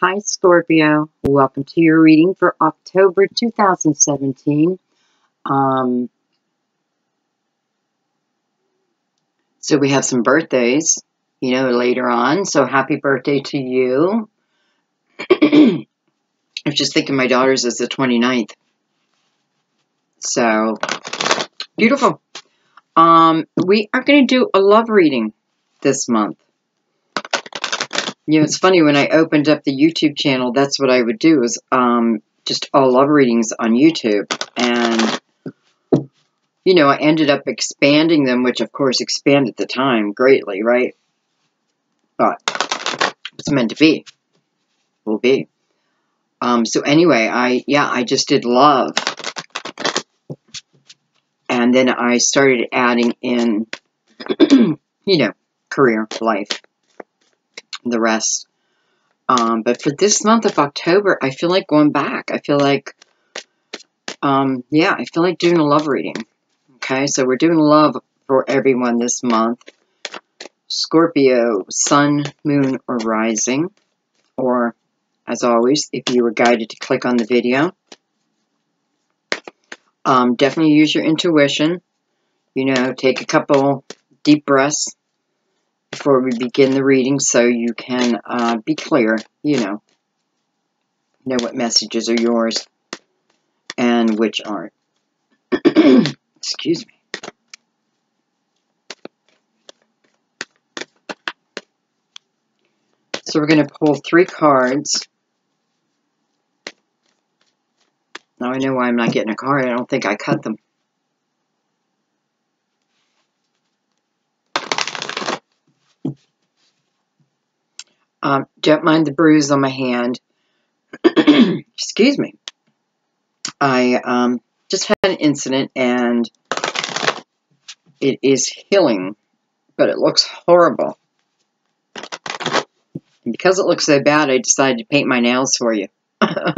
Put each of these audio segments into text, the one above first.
Hi, Scorpio. Welcome to your reading for October 2017. So we have some birthdays, later on. So happy birthday to you. I was just thinking my daughter's is the 29th. So beautiful. We are going to do a love reading this month. It's funny, when I opened up the YouTube channel, that's what I would do, is just all love readings on YouTube. And, I ended up expanding them, which, of course, expanded the time greatly, right? But it's meant to be. Will be. So anyway, I just did love. And then I started adding in, career, life, the rest. But for this month of October, I feel like going back. I feel like, I feel like doing a love reading. Okay, so we're doing love for everyone this month. Scorpio, sun, moon, or rising. Or, as always, if you were guided to click on the video. Definitely use your intuition. Take a couple deep breaths before we begin the reading so you can be clear, know what messages are yours and which aren't. Excuse me. So we're going to pull 3 cards. Now I know why I'm not getting a card. I don't think I cut them. Don't mind the bruise on my hand. Excuse me. I just had an incident and it is healing, but it looks horrible. And because it looks so bad, I decided to paint my nails for you.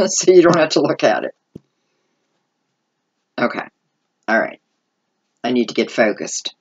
So you don't have to look at it. Okay. All right. I need to get focused.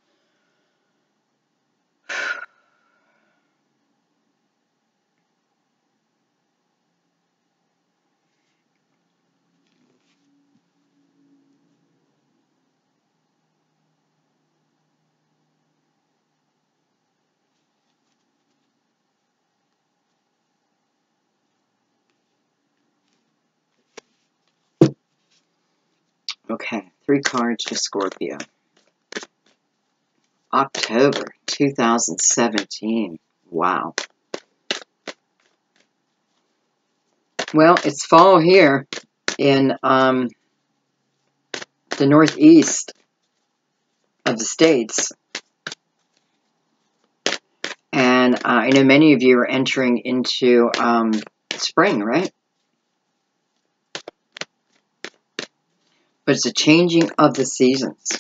Okay, 3 cards for Scorpio. October 2017. Wow. Well, it's fall here in the northeast of the States. And I know many of you are entering into spring, right? But it's a changing of the seasons.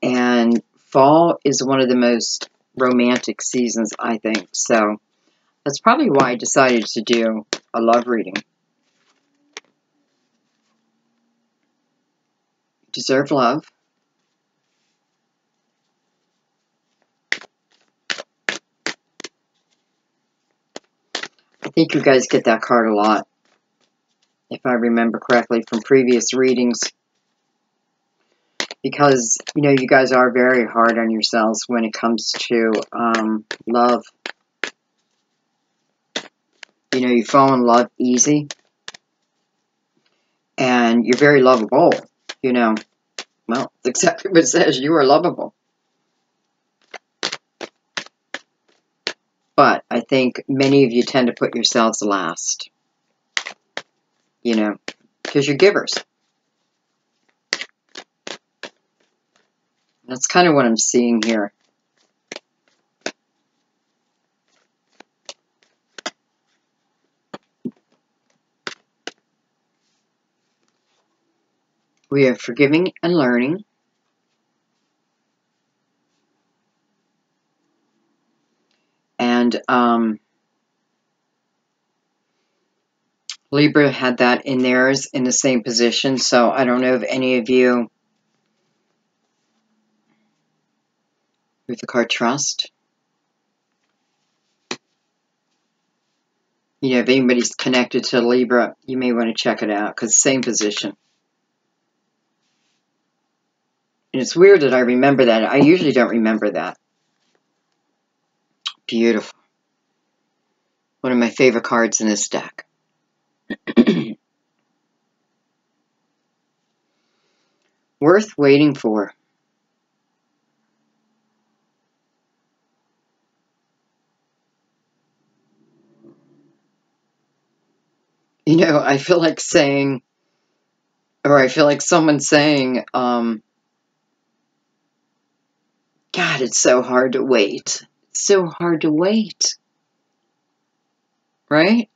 And fall is one of the most romantic seasons, I think. So that's probably why I decided to do a love reading. You deserve love. I think you guys get that card a lot, if I remember correctly from previous readings. Because, you guys are very hard on yourselves when it comes to love. You fall in love easy. And you're very lovable, Well, that's exactly what it says. You are lovable. But I think many of you tend to put yourselves last. Because you're givers. That's kind of what I'm seeing here. We are forgiving and learning. And Libra had that in theirs in the same position. So I don't know if any of you, with the card Trust, You know, if anybody's connected to Libra, you may want to check it out, because same position. And it's weird that I remember that. I usually don't remember that. Beautiful. One of my favorite cards in this deck. Worth waiting for. You know, I feel like saying, or I feel like someone saying, God, it's so hard to wait. It's so hard to wait. Right?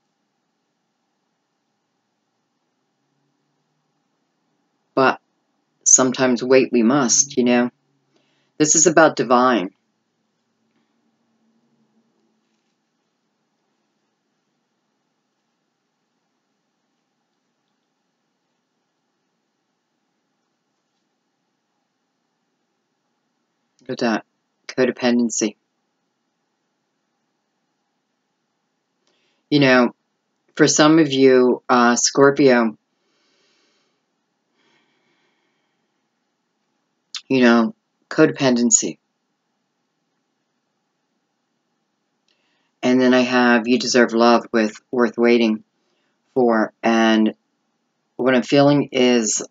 But sometimes wait we must, you know. This is about divine. Look at that. Codependency. You know, for some of you, Scorpio, you know, codependency. And then I have you deserve love with worth waiting for. And what I'm feeling is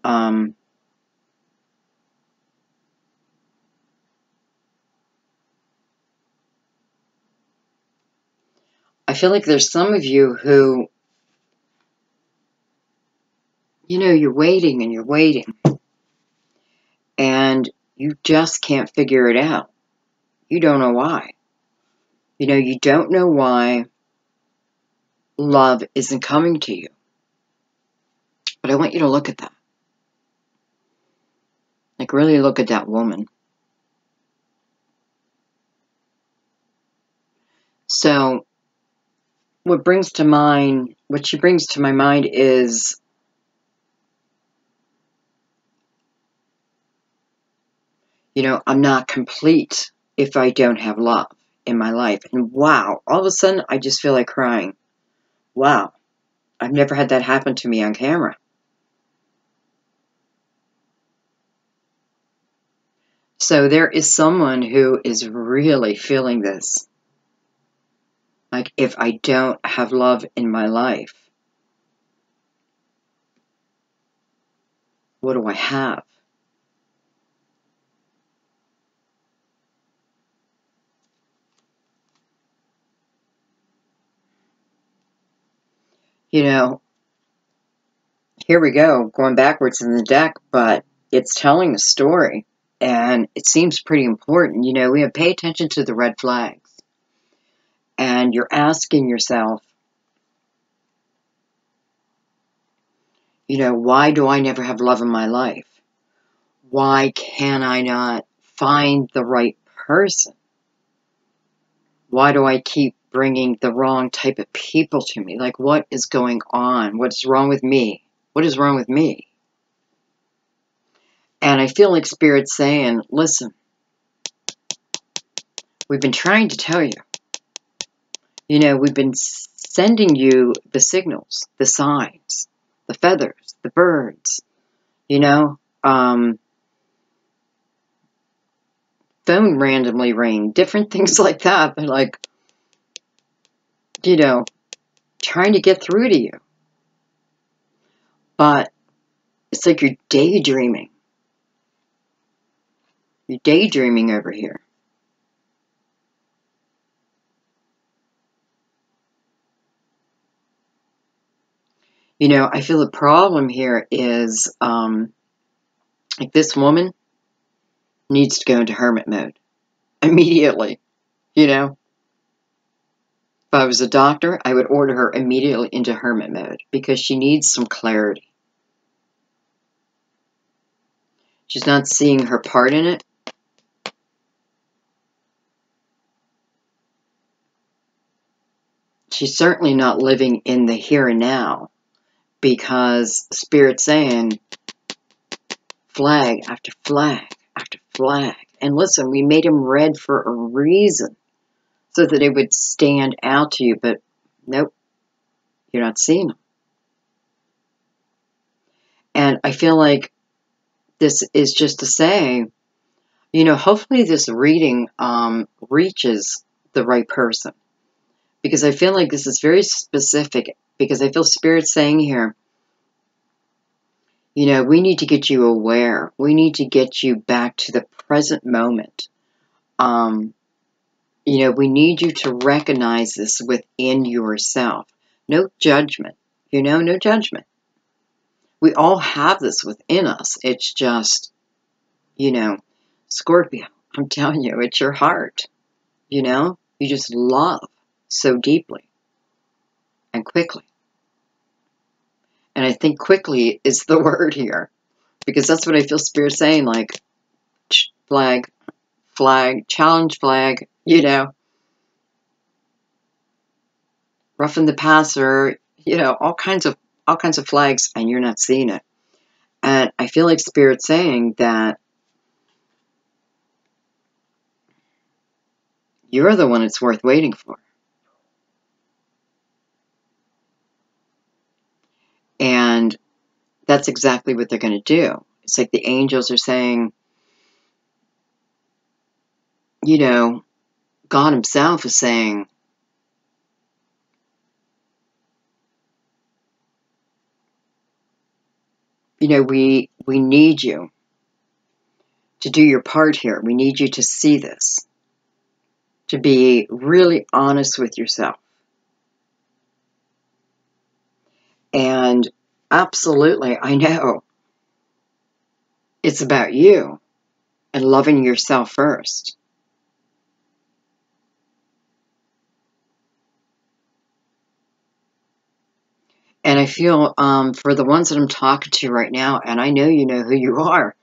I feel like there's some of you who, you know, you're waiting and you're waiting. And you just can't figure it out. You don't know why. You know, you don't know why love isn't coming to you. But I want you to look at that. Like, really look at that woman. So, what she brings to my mind is, you know, I'm not complete if I don't have love in my life. And wow, all of a sudden, I just feel like crying. Wow, I've never had that happen to me on camera. So there is someone who is really feeling this. Like, if I don't have love in my life, what do I have? You know, here we go, going backwards in the deck, but it's telling a story, and it seems pretty important. You know, we have to pay attention to the red flags, and you're asking yourself, you know, why do I never have love in my life? Why can I not find the right person? Why do I keep bringing the wrong type of people to me? Like, what is going on? What's wrong with me? What is wrong with me? And I feel like Spirit's saying, listen, we've been trying to tell you. You know, we've been sending you the signals, the signs, the feathers, the birds, you know, phone randomly ring, different things like that. They're like, you know, trying to get through to you. But it's like you're daydreaming. You're daydreaming over here. You know, I feel the problem here is, like, this woman needs to go into hermit mode immediately, you know. If I was a doctor, I would order her immediately into hermit mode because she needs some clarity. She's not seeing her part in it. She's certainly not living in the here and now, because Spirit's saying flag after flag after flag. And listen, we made them red for a reason, so that it would stand out to you, but nope. You're not seeing them. And I feel like this is just to say, you know, hopefully this reading reaches the right person. Because I feel like this is very specific. Because I feel Spirit saying here, you know, we need to get you aware. We need to get you back to the present moment. You know, we need you to recognize this within yourself. No judgment. You know, no judgment. We all have this within us. It's just, you know, Scorpio, I'm telling you, it's your heart. You know, you just love so deeply and quickly. And I think quickly is the word here. Because that's what I feel Spirit saying, like, flag, challenge flag, you know, roughing the passer, you know, all kinds of flags, and you're not seeing it. And I feel like Spirit saying that you're the one it's worth waiting for. And that's exactly what they're going to do. It's like the angels are saying, you know, God himself is saying, you know, we need you to do your part here. We need you to see this, to be really honest with yourself. And absolutely, I know it's about you and loving yourself first. And I feel for the ones that I'm talking to right now, and I know you know who you are,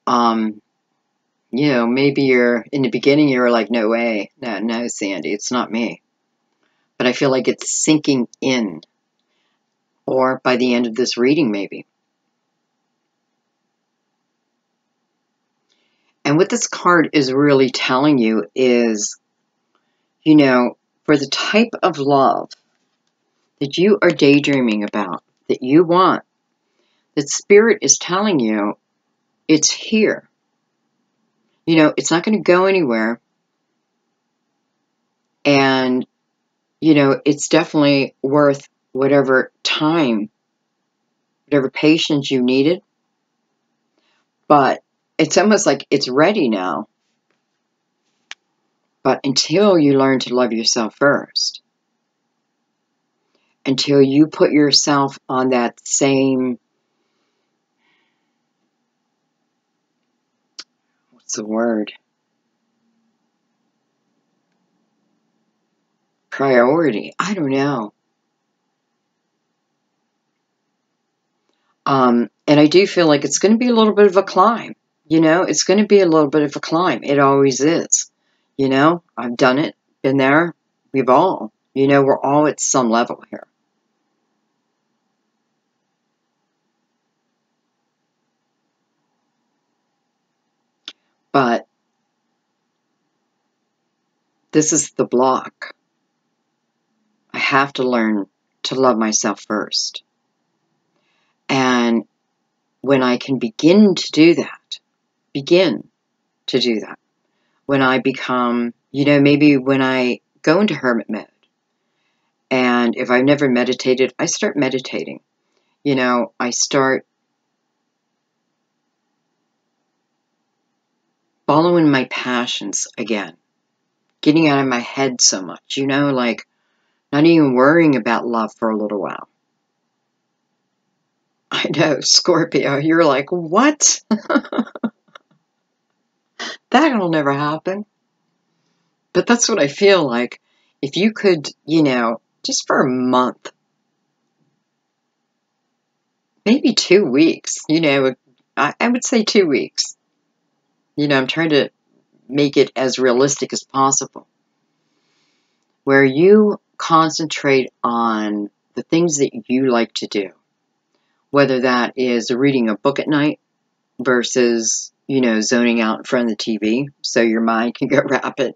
you know, maybe you're, in the beginning you were like, no way, no, Sandy, it's not me. But I feel like it's sinking in, or by the end of this reading, maybe. And what this card is really telling you is, you know, for the type of love that you are daydreaming about, that you want, that Spirit is telling you, it's here. You know, it's not going to go anywhere. And, you know, it's definitely worth whatever time, whatever patience you needed. But it's almost like it's ready now. But until you learn to love yourself first, until you put yourself on that same, what's the word? Priority. I don't know. And I do feel like it's going to be a little bit of a climb. You know, it's going to be a little bit of a climb. It always is. You know, I've done it, been there. We've all, you know, we're all at some level here. But this is the block. I have to learn to love myself first. And when I can begin to do that, when I become, you know, maybe when I go into hermit mode, and if I've never meditated, I start meditating. You know, I start following my passions again, getting out of my head so much, you know, like not even worrying about love for a little while. I know, Scorpio, you're like, what? That'll never happen. But that's what I feel like. If you could, you know, just for a month, maybe 2 weeks, you know, I would say 2 weeks. You know, I'm trying to make it as realistic as possible, where you concentrate on the things that you like to do, whether that is reading a book at night versus, you know, zoning out in front of the TV so your mind can go rapid.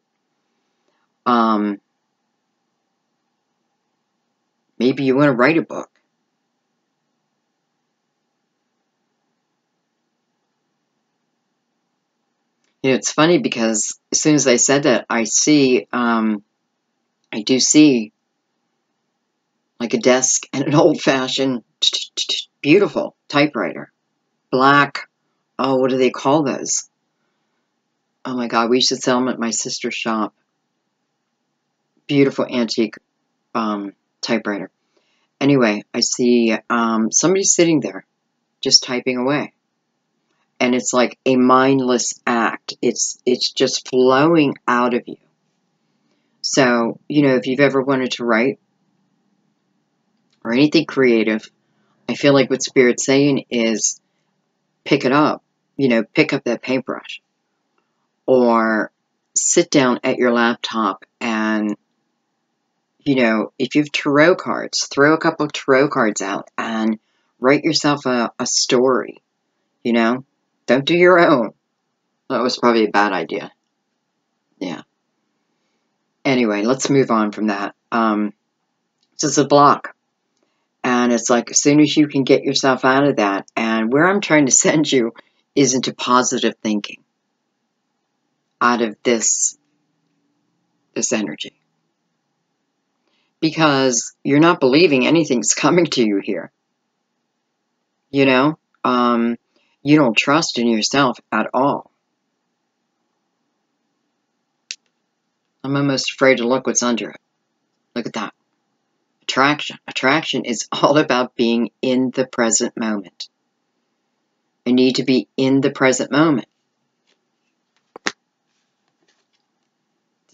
Maybe you want to write a book. You know, it's funny because as soon as I said that, I do see like a desk and an old-fashioned, beautiful typewriter. Black, oh, what do they call those? Oh my God, we used to sell them at my sister's shop. Beautiful antique typewriter. Anyway, I see somebody sitting there just typing away. And it's like a mindless act. It's just flowing out of you. So, you know, if you've ever wanted to write or anything creative, I feel like what Spirit's saying is pick it up. You know, pick up that paintbrush. Or sit down at your laptop and, you know, if you have tarot cards, throw a couple of tarot cards out and write yourself a story, you know? Don't do your own. That was probably a bad idea. Yeah. Anyway, let's move on from that. So it's a block. And it's like as soon as you can get yourself out of that, and where I'm trying to send you is into positive thinking out of this energy. Because you're not believing anything's coming to you here. You know? You don't trust in yourself at all. I'm almost afraid to look what's under it. Look at that. Attraction. Attraction is all about being in the present moment. I need to be in the present moment to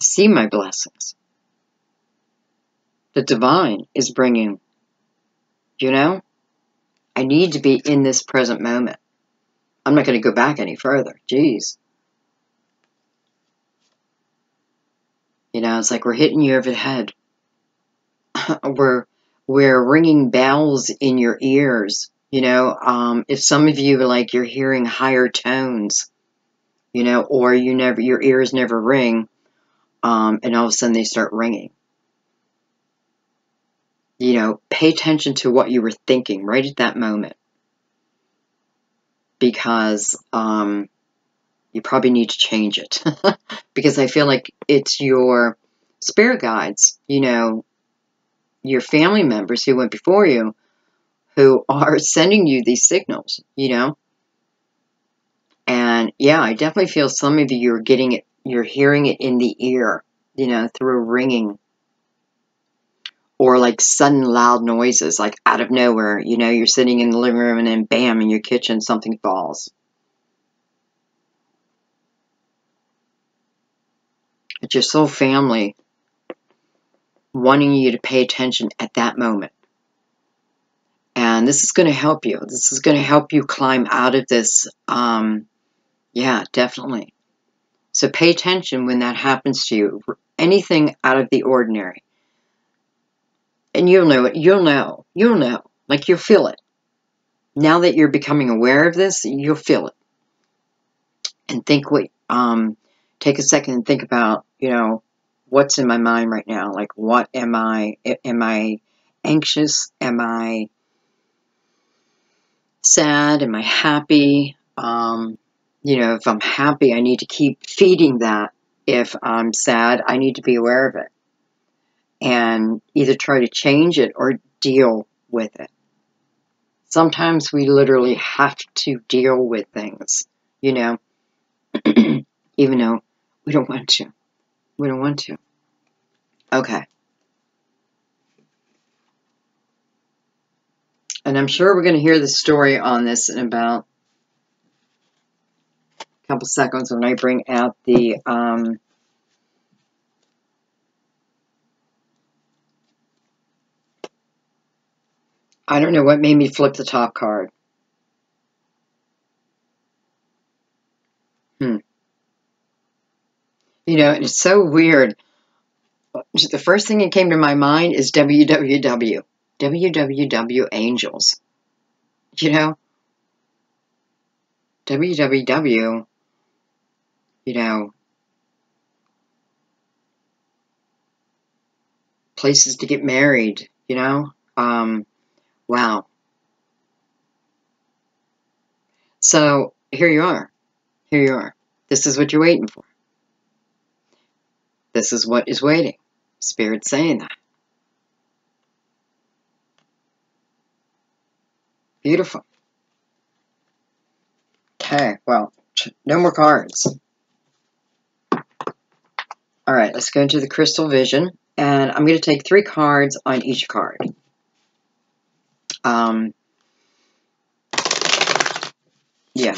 see my blessings. The divine is bringing, you know? I need to be in this present moment. I'm not going to go back any further. Jeez. You know, it's like we're hitting you over the head. we're ringing bells in your ears. You know, if some of you like you're hearing higher tones, you know, or your ears never ring, and all of a sudden they start ringing. You know, pay attention to what you were thinking right at that moment. Because you probably need to change it. Because I feel like it's your spirit guides, you know, your family members who went before you, who are sending you these signals, you know. And yeah, I definitely feel some of you are getting it, you're hearing it in the ear, you know, through ringing. Or like sudden loud noises, like out of nowhere, you know, you're sitting in the living room and then bam, in your kitchen, something falls. It's your soul family wanting you to pay attention at that moment. And this is going to help you. This is going to help you climb out of this. Yeah, definitely. So pay attention when that happens to you. Anything out of the ordinary. And you'll know it. You'll know. You'll know. Like you'll feel it. Now that you're becoming aware of this, you'll feel it. And think take a second and think about, you know, what's in my mind right now? Like, what am I anxious? Am I sad? Am I happy? You know, if I'm happy, I need to keep feeding that. If I'm sad, I need to be aware of it. And either try to change it or deal with it. Sometimes we literally have to deal with things, you know, even though we don't want to. We don't want to. Okay. And I'm sure we're going to hear the story on this in about a couple seconds when I bring out the I don't know what made me flip the top card. You know, and it's so weird. The first thing that came to my mind is WWW. WWW Angels. You know? WWW, you know, places to get married, you know? Wow. So here you are. Here you are. This is what you're waiting for. This is what is waiting. Spirit's saying that. Beautiful. Okay, well, no more cards. All right, let's go into the crystal vision. And I'm going to take 3 cards on each card. Yeah.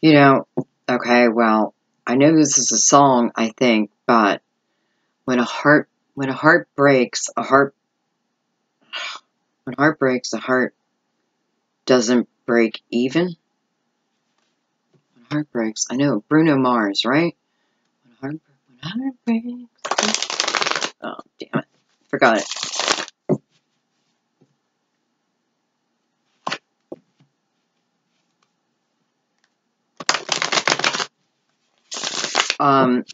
You know, okay, well, I know this is a song, I think, but when a heart breaks, when heart breaks, the heart doesn't break even. When heart breaks, I know, Bruno Mars, right? When heart breaks. Oh, damn it. Forgot it.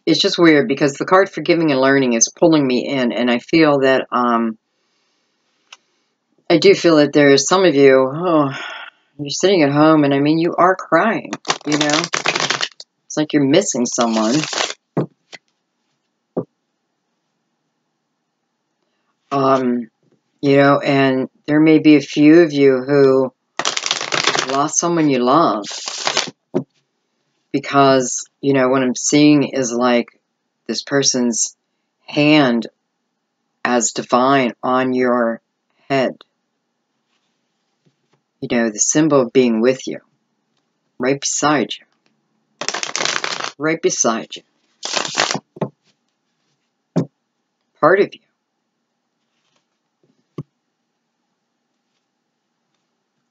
It's just weird because the card Forgiving and Learning is pulling me in, and I feel that, I do feel that there's some of you, you're sitting at home, and I mean, you are crying, you know? It's like you're missing someone. You know, and there may be a few of you who lost someone you love. Because, you know, what I'm seeing is like this person's hand as divine on your head. You know, the symbol of being with you. Right beside you. Right beside you. Part of you.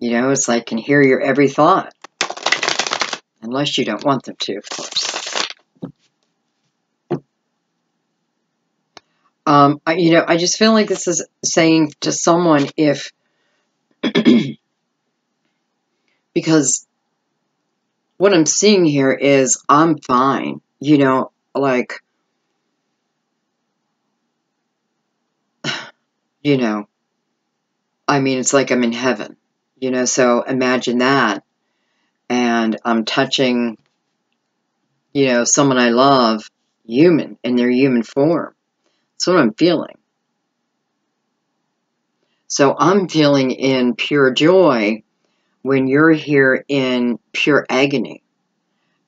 You know, it's like can hear your every thought. Unless you don't want them to, of course. You know, I just feel like this is saying to someone if... because what I'm seeing here is I'm fine. You know, like... You know, I mean, it's like I'm in heaven. You know, so imagine that. And I'm touching, you know, someone I love, human, in their human form. That's what I'm feeling. So I'm feeling in pure joy when you're here in pure agony.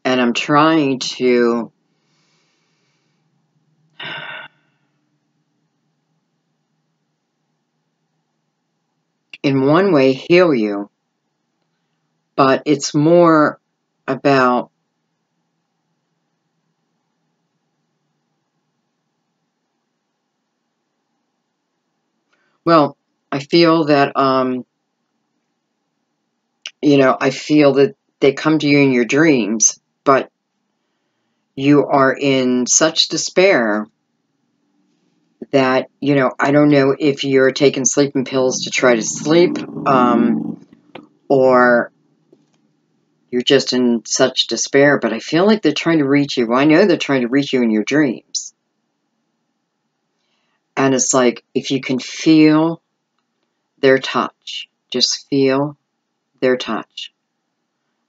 And I'm trying to in one way heal you, but it's more about well, I feel that you know, I feel that they come to you in your dreams, but you are in such despair that, you know, I don't know if you're taking sleeping pills to try to sleep, or you're just in such despair, but I feel like they're trying to reach you. Well, I know they're trying to reach you in your dreams. And it's like, if you can feel their touch, just feel their touch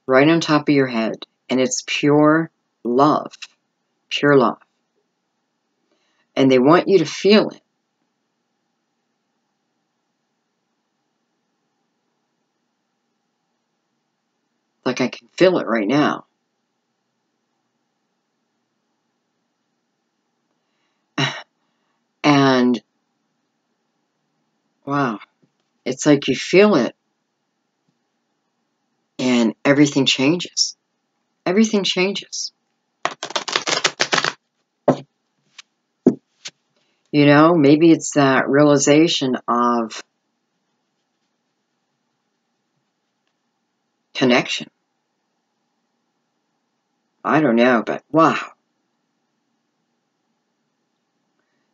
right on top of your head. And it's pure love, pure love. And they want you to feel it. Like I can feel it right now. And, wow, it's like you feel it and everything changes. Everything changes. You know, maybe it's that realization of, connection. I don't know, but wow.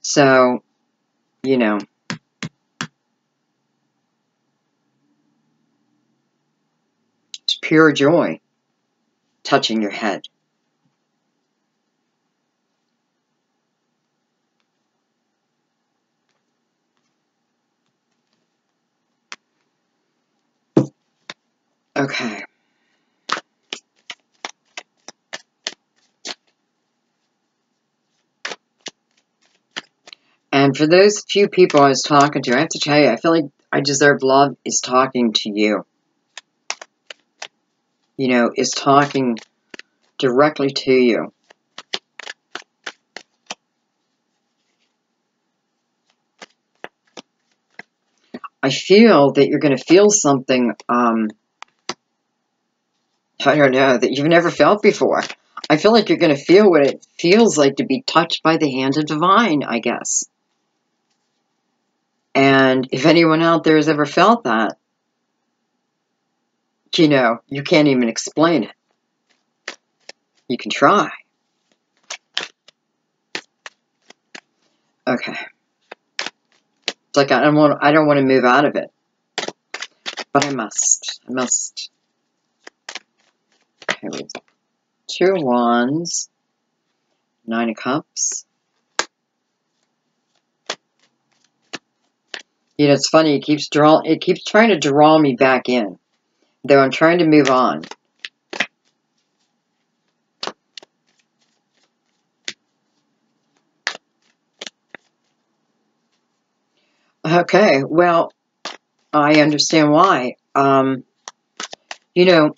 So, you know, it's pure joy touching your head. Okay. And for those few people I was talking to, I have to tell you, I feel like I Deserve Love is talking to you. You know, is talking directly to you. I feel that you're going to feel something, I don't know, that you've never felt before. I feel like you're going to feel what it feels like to be touched by the hand of divine, I guess. And if anyone out there has ever felt that, you know, you can't even explain it. You can try. Okay. It's like I don't want to move out of it. But I must. I must. Okay, we have 2 of Wands, 9 of Cups. You know, it's funny, it keeps trying to draw me back in. Though I'm trying to move on. Okay, well, I understand why. You know,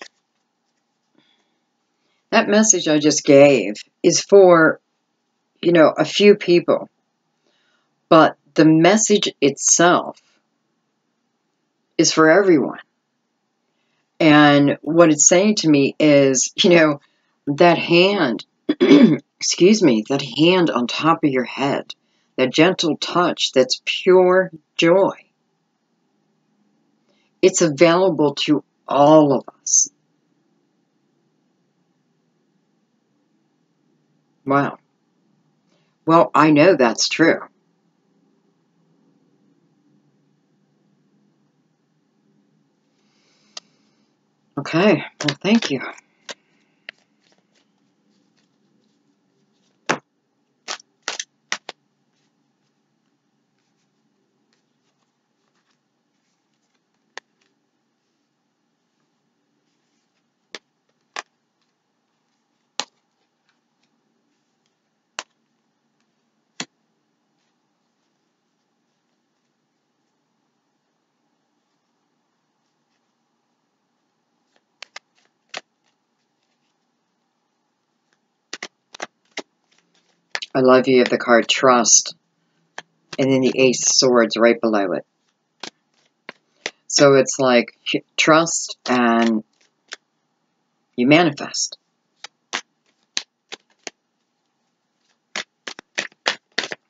that message I just gave is for, you know, a few people. But the message itself is for everyone. And what it's saying to me is, you know, that hand, excuse me, that hand on top of your head, that gentle touch, that's pure joy. It's available to all of us. Wow. Well, I know that's true. Okay, well, thank you. I love you have the card Trust, and then the Ace of Swords right below it. So it's like trust and you manifest.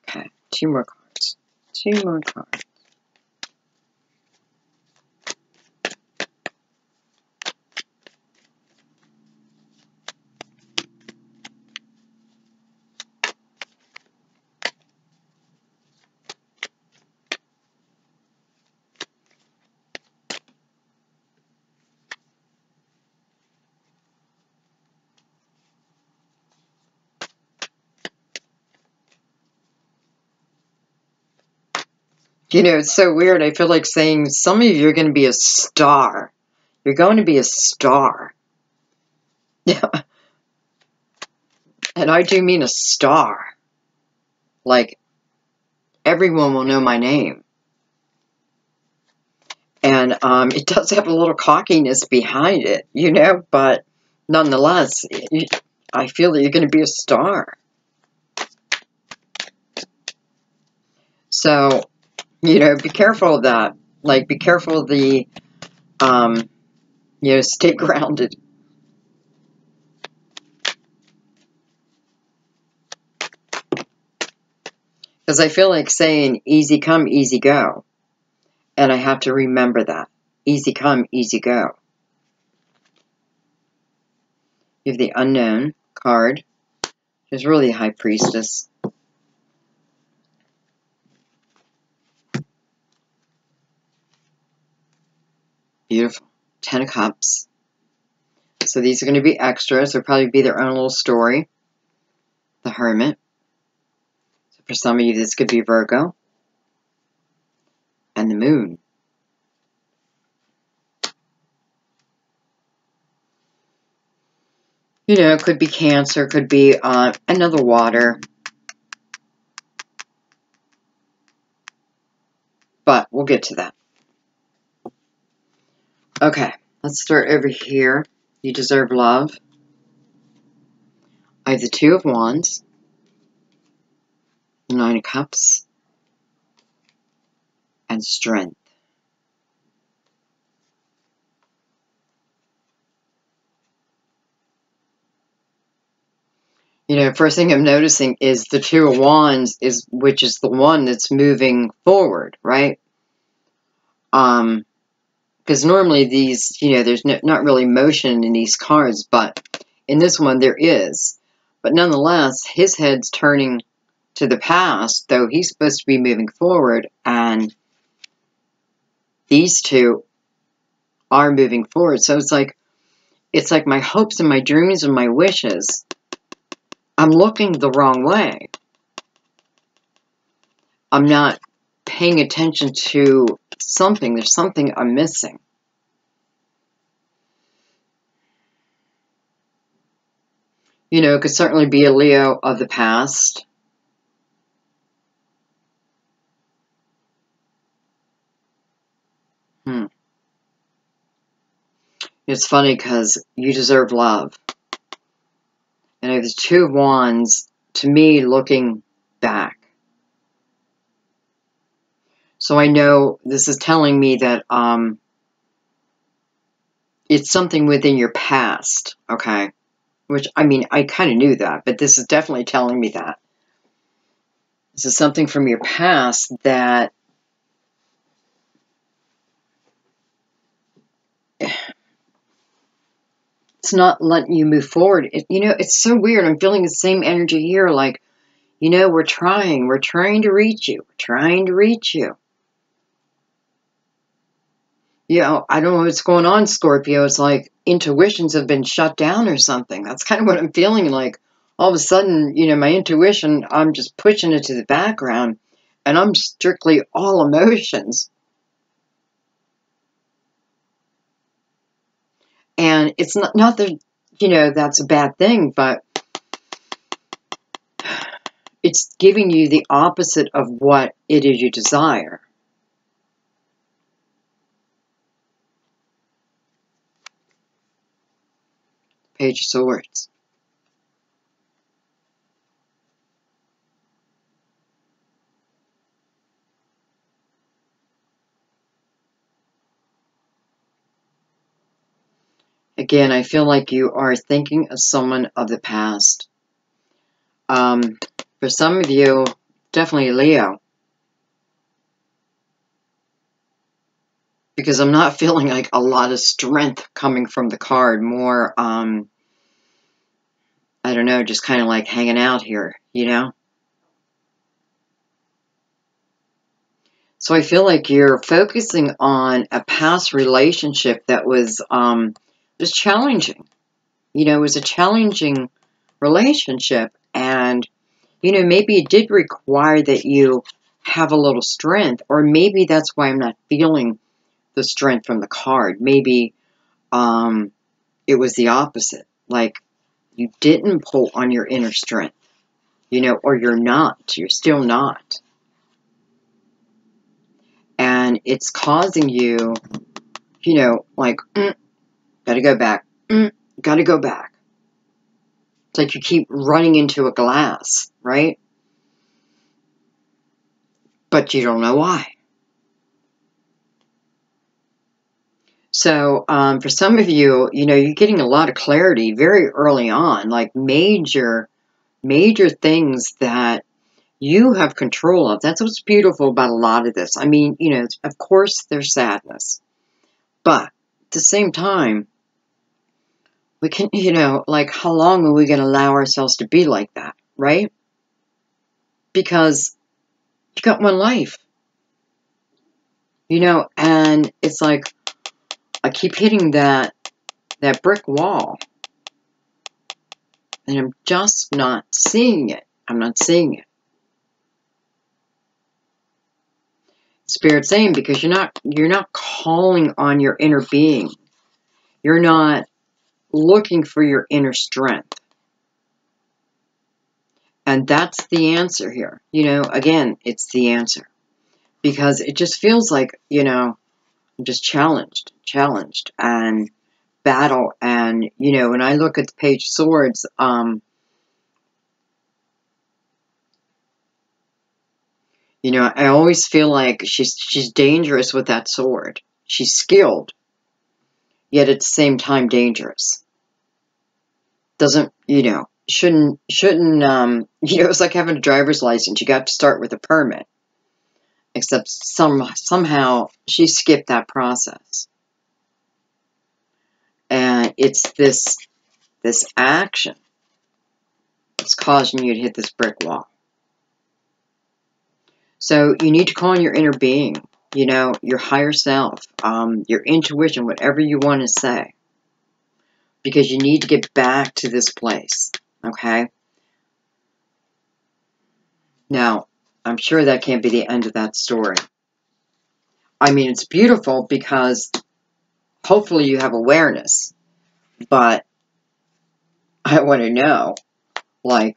Okay, 2 more cards. 2 more cards. You know, it's so weird. I feel like saying some of you are going to be a star. You're going to be a star. Yeah. And I do mean a star. Like, everyone will know my name. And it does have a little cockiness behind it, you know, but nonetheless, I feel that you're going to be a star. So, you know, be careful of that. Like, be careful of the, you know, stay grounded. Because I feel like saying easy come, easy go. And I have to remember that. Easy come, easy go. You have the Unknown card. There's really a High Priestess. Beautiful. 10 of Cups. So these are going to be extras. They'll probably be their own little story. The Hermit. So for some of you, this could be Virgo. And the Moon. You know, it could be Cancer, could be another water. But we'll get to that. Okay, let's start over here. You deserve love. I have the Two of Wands. The Nine of Cups. And Strength. You know, first thing I'm noticing is the Two of Wands, which is the one that's moving forward, right? Because normally these, you know, there's not really motion in these cards, but in this one there is. But nonetheless, his head's turning to the past, though he's supposed to be moving forward, and these two are moving forward. So it's like my hopes and my dreams and my wishes, I'm looking the wrong way. I'm not paying attention to something. There's something I'm missing. You know, it could certainly be a Leo of the past. It's funny because you deserve love. And I have the Two of Wands, to me, looking back. So I know this is telling me that it's something within your past, okay? Which, I mean, I kind of knew that, but this is definitely telling me that. This is something from your past that it's not letting you move forward. You know, it's so weird. I'm feeling the same energy here, like, you know, we're trying to reach you. We're trying to reach you. You know, I don't know what's going on, Scorpio. It's like intuitions have been shut down or something. That's kind of what I'm feeling like. All of a sudden, you know, my intuition, I'm just pushing it to the background, and I'm strictly all emotions. And it's not that, you know, that's a bad thing, but it's giving you the opposite of what it is you desire. Page of Swords. Again, I feel like you are thinking of someone of the past. For some of you, definitely Leo. Because I'm not feeling like a lot of strength coming from the card. More, I don't know, just kind of like hanging out here, you know? So I feel like you're focusing on a past relationship that was challenging. You know, it was a challenging relationship, and, you know, maybe it did require that you have a little strength, or maybe that's why I'm not feeling the strength from the card. Maybe it was the opposite. Like, you didn't pull on your inner strength, you know, or you're still not. And it's causing you, you know, like, gotta go back, gotta go back. It's like you keep running into a glass, right? But you don't know why. So, for some of you, you know, you're getting a lot of clarity very early on, like major things that you have control of. That's what's beautiful about a lot of this. I mean, you know, of course there's sadness, but at the same time, We can, you know, like, how long are we going to allow ourselves to be like that, right? Because you got one life, you know, and it's like, I keep hitting that brick wall, and I'm just not seeing it. I'm not seeing it. Spirit saying, because you're not calling on your inner being. You're not looking for your inner strength. And that's the answer here. You know, again, it's the answer. Because it just feels like, you know, I'm just challenged, and battle. And, you know, when I look at the Page of Swords, you know, I always feel like she's dangerous with that sword. She's skilled, yet at the same time dangerous. Doesn't, you know, shouldn't, you know, it's like having a driver's license. You got to start with a permit. Except somehow she skipped that process. And it's this action that's causing you to hit this brick wall. So you need to call on your inner being, you know, your higher self, your intuition, whatever you want to say. Because you need to get back to this place, okay? Now, I'm sure that can't be the end of that story. I mean, it's beautiful because hopefully you have awareness, but I want to know, like,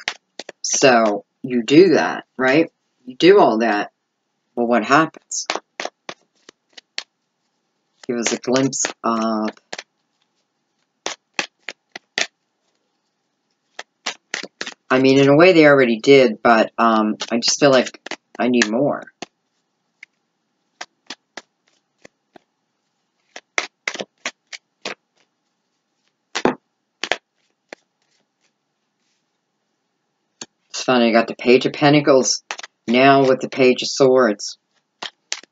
so you do that, right? You do all that, well, what happens? Give us a glimpse of... I mean, in a way they already did, but I just feel like I need more. It's funny, I got the Page of Pentacles now with the Page of Swords.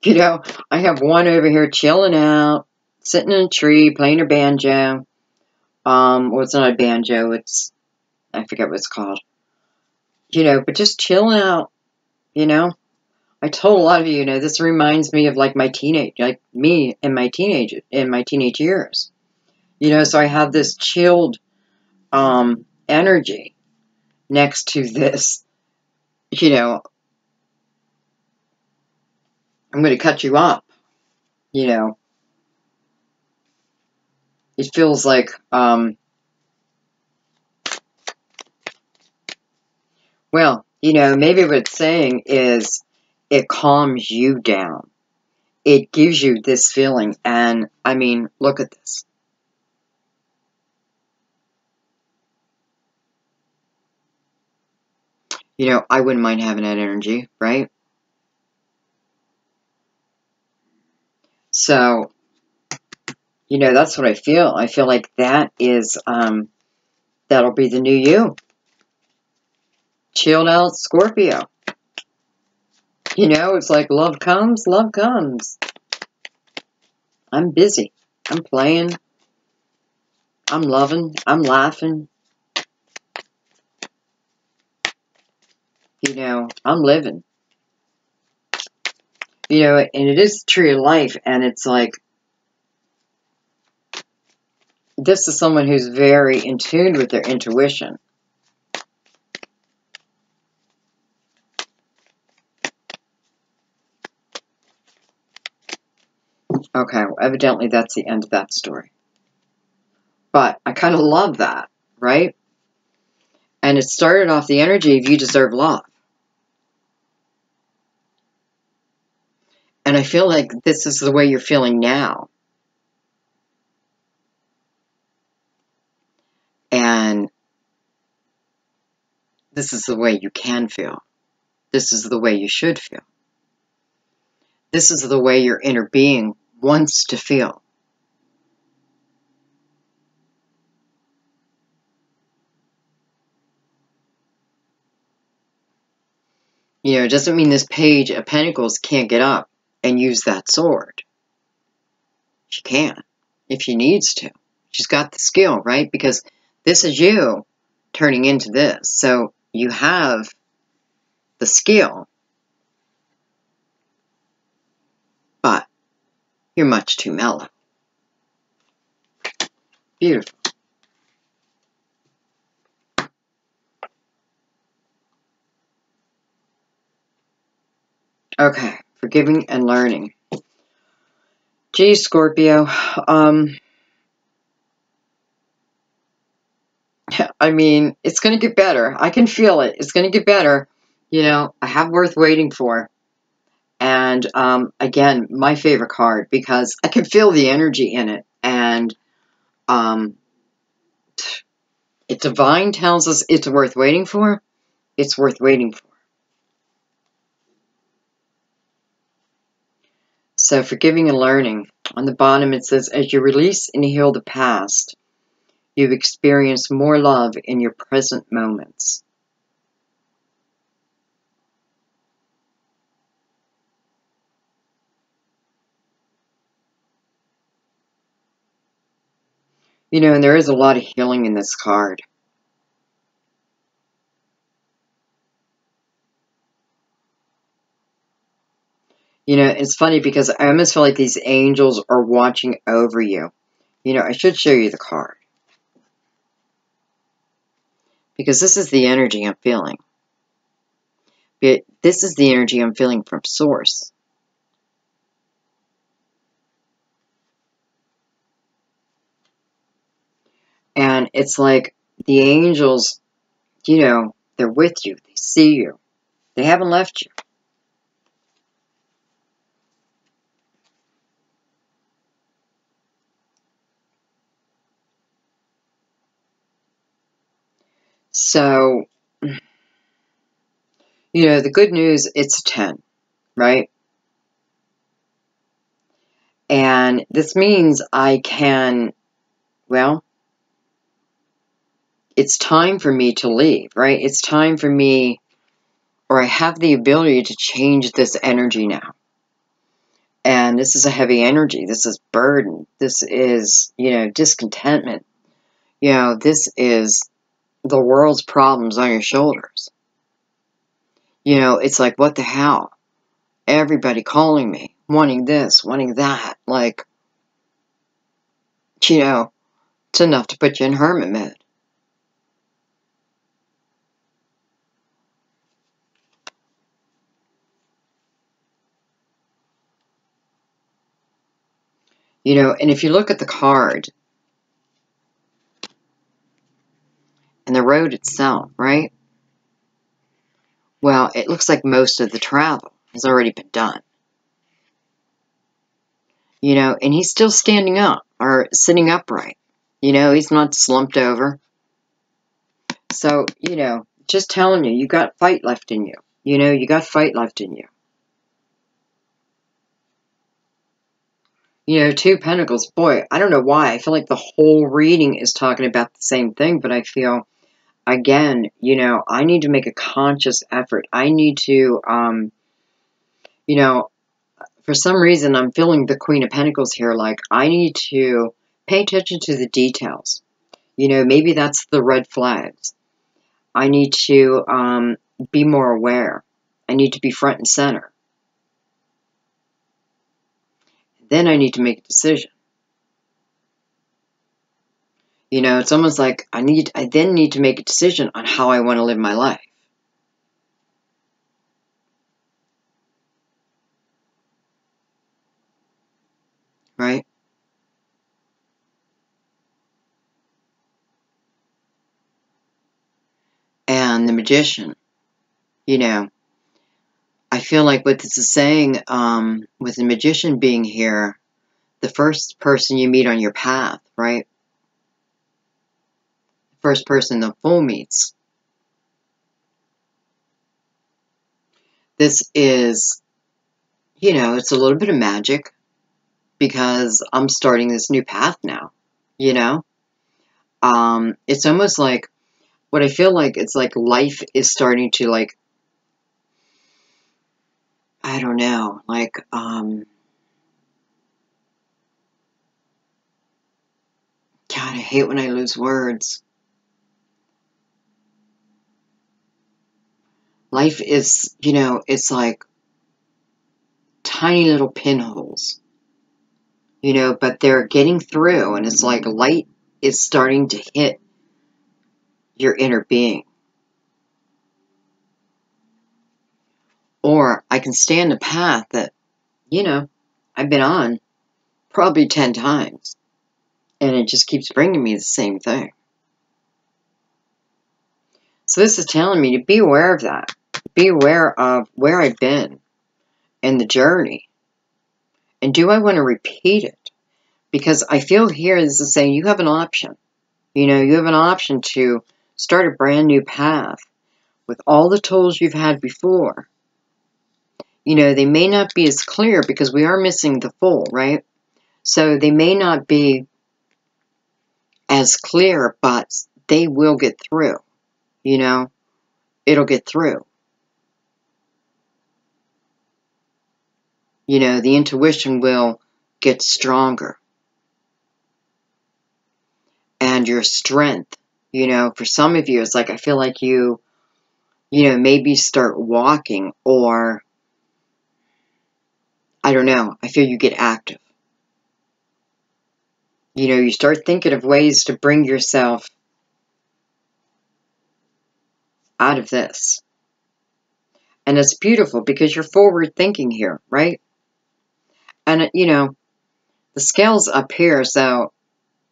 You know, I have one over here chilling out, sitting in a tree, playing her banjo. Well, it's not a banjo, it's, I forget what it's called. You know, but just chilling out, you know. I told a lot of you, you know, this reminds me of like my me in my teenage years. You know, so I have this chilled energy next to this, you know, I'm going to cut you up, you know. It feels like, well, you know, maybe what it's saying is it calms you down. It gives you this feeling. And, I mean, look at this. You know, I wouldn't mind having that energy, right? So, you know, that's what I feel. I feel like that is, that'll be the new you. Chilled out Scorpio. You know, it's like love comes, love comes. I'm busy. I'm playing. I'm loving. I'm laughing. You know, I'm living. You know, and it is the tree of life, and it's like, this is someone who's very in tune with their intuition. Okay, well, evidently that's the end of that story. But I kind of love that, right? And it started off the energy of you deserve love. And I feel like this is the way you're feeling now. And this is the way you can feel. This is the way you should feel. This is the way your inner being wants to feel. You know, it doesn't mean this Page of Pentacles can't get up and use that sword. She can, if she needs to. She's got the skill, right? Because this is you turning into this. So you have the skill, but you're much too mellow. Beautiful. Okay, forgiving and learning. Geez, Scorpio. I mean, it's going to get better. I can feel it. It's going to get better. You know, I have worth waiting for. And again, my favorite card, because I can feel the energy in it. And if Divine tells us it's worth waiting for, it's worth waiting for. So forgiving and learning. On the bottom it says, as you release and heal the past, you've experienced more love in your present moments. You know, and there is a lot of healing in this card. You know, it's funny because I almost feel like these angels are watching over you. You know, I should show you the card. Because this is the energy I'm feeling. This is the energy I'm feeling from Source. And it's like the angels, you know, they're with you. They see you. They haven't left you. So, you know, the good news, it's a 10, right? And this means I can, well, it's time for me to leave, right? It's time for me, or I have the ability to change this energy now. And this is a heavy energy. This is burden. This is, you know, discontentment. You know, this is the world's problems on your shoulders. You know, it's like, what the hell? Everybody calling me, wanting this, wanting that. Like, you know, it's enough to put you in hermit mode. You know, and if you look at the card and the road itself, right? Well, it looks like most of the travel has already been done. You know, and he's still standing up or sitting upright. You know, he's not slumped over. So, you know, just telling you, you got fight left in you. You know, you got fight left in you. You know, Two Pentacles, boy, I don't know why. I feel like the whole reading is talking about the same thing, but I feel, again, you know, I need to make a conscious effort. I need to, you know, for some reason, I'm feeling the Queen of Pentacles here, like, I need to pay attention to the details. You know, maybe that's the red flags. I need to be more aware. I need to be front and center. Then I need to make a decision. You know, it's almost like I then need to make a decision on how I want to live my life. Right? And the Magician, you know, I feel like what this is saying, with the Magician being here, the first person you meet on your path, right? First person the Fool meets. This is, you know, it's a little bit of magic because I'm starting this new path now, you know? It's almost like, what I feel like, it's like life is starting to, like, I don't know, like, God, I hate when I lose words. Life is, you know, it's like tiny little pinholes, you know, but they're getting through, and it's like light is starting to hit your inner being. Or I can stay on the path that, you know, I've been on probably 10 times, and it just keeps bringing me the same thing. So this is telling me to be aware of that. Be aware of where I've been and the journey. And do I want to repeat it? Because I feel here this is saying you have an option. You know, you have an option to start a brand new path with all the tools you've had before. You know, they may not be as clear because we are missing the full, right? So they may not be as clear, but they will get through. You know, it'll get through. You know, the intuition will get stronger. And your strength, you know, for some of you, it's like I feel like you know, maybe start walking, or I don't know, I feel you get active. You know, you start thinking of ways to bring yourself out of this. And it's beautiful because you're forward thinking here, right? And, you know, the scale's up here, so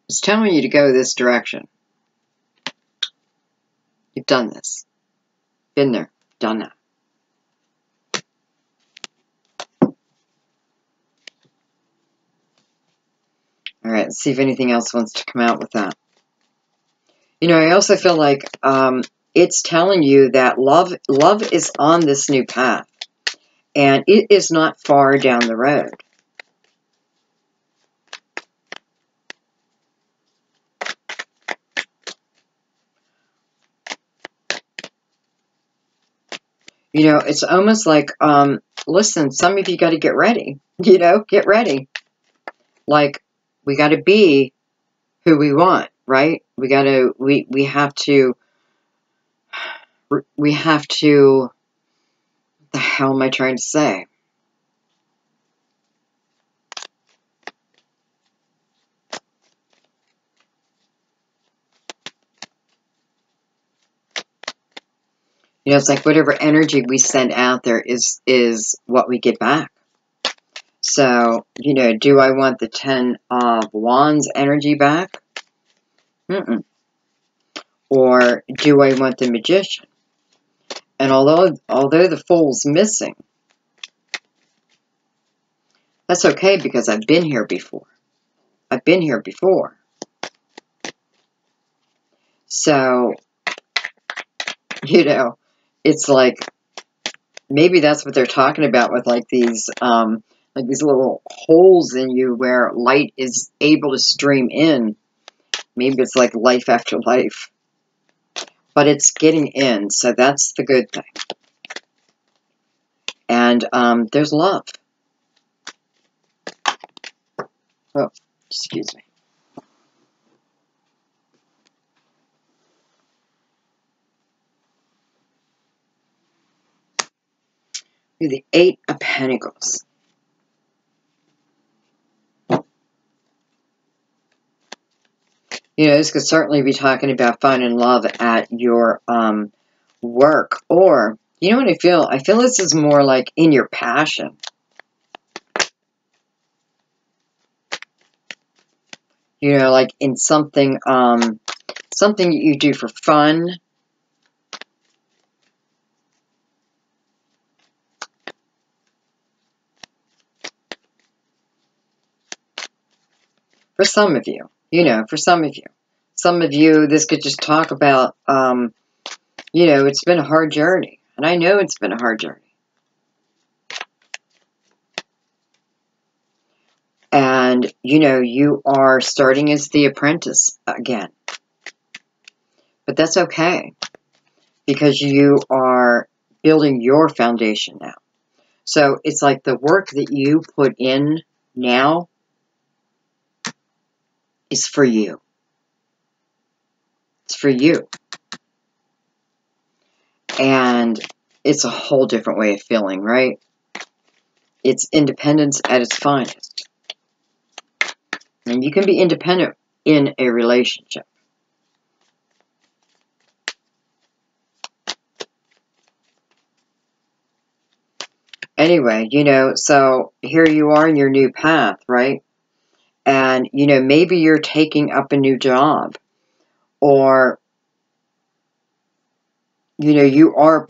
it's telling you to go this direction. You've done this. Been there. Done that. All right, let's see if anything else wants to come out with that. You know, I also feel like it's telling you that love is on this new path. And it is not far down the road. You know, it's almost like, listen, some of you got to get ready. You know, get ready. Like, we got to be who we want, right? We got to, we have to, what the hell am I trying to say? You know, it's like whatever energy we send out there is what we get back. So, you know, do I want the 10 of Wands energy back? Mm-mm. Or do I want the Magician? And although the Fool's missing, that's okay because I've been here before. I've been here before. So, you know, it's like, maybe that's what they're talking about with like these little holes in you where light is able to stream in. Maybe it's like life after life. But it's getting in, so that's the good thing. And there's love. Oh, excuse me. The 8 of Pentacles. You know, this could certainly be talking about finding love at your work. Or, you know what I feel? I feel this is more like in your passion. You know, like in something, something you do for fun. For some of you, you know, for some of you. Some of you, this could just talk about, you know, it's been a hard journey. And I know it's been a hard journey. And, you know, you are starting as the apprentice again. But that's okay. Because you are building your foundation now. So it's like the work that you put in now is for you. It's for you. And it's a whole different way of feeling, right? It's independence at its finest. And you can be independent in a relationship. Anyway, you know, so here you are in your new path, right? And, you know, maybe you're taking up a new job. Or, you know, you are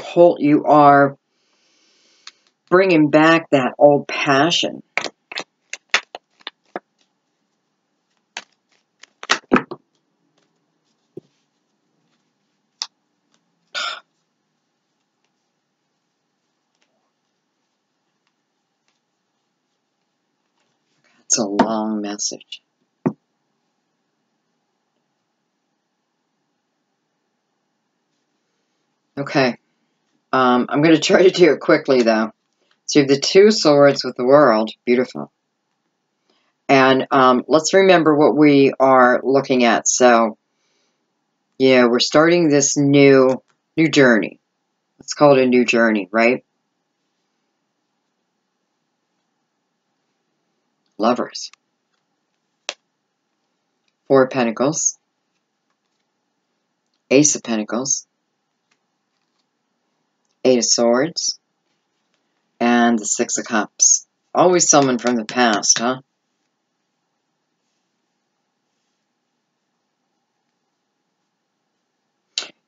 bringing back that old passion. It's a long message. Okay. I'm going to try to do it quickly, though. So you have the Two Swords with the World. Beautiful. And let's remember what we are looking at. So, yeah, we're starting this new journey. Let's call it a new journey, right? Lovers. Four of Pentacles. Ace of Pentacles. Eight of Swords. And the Six of Cups. Always someone from the past, huh?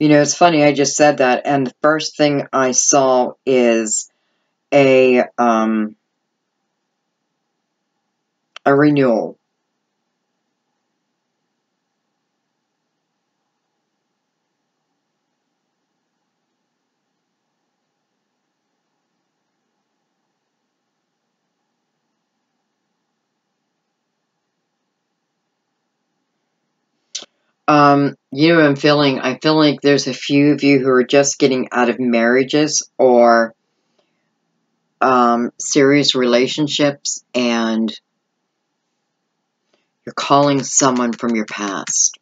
You know, it's funny, I just said that, and the first thing I saw is a renewal. You know what I'm feeling? I feel like there's a few of you who are just getting out of marriages or serious relationships, and you're calling someone from your past.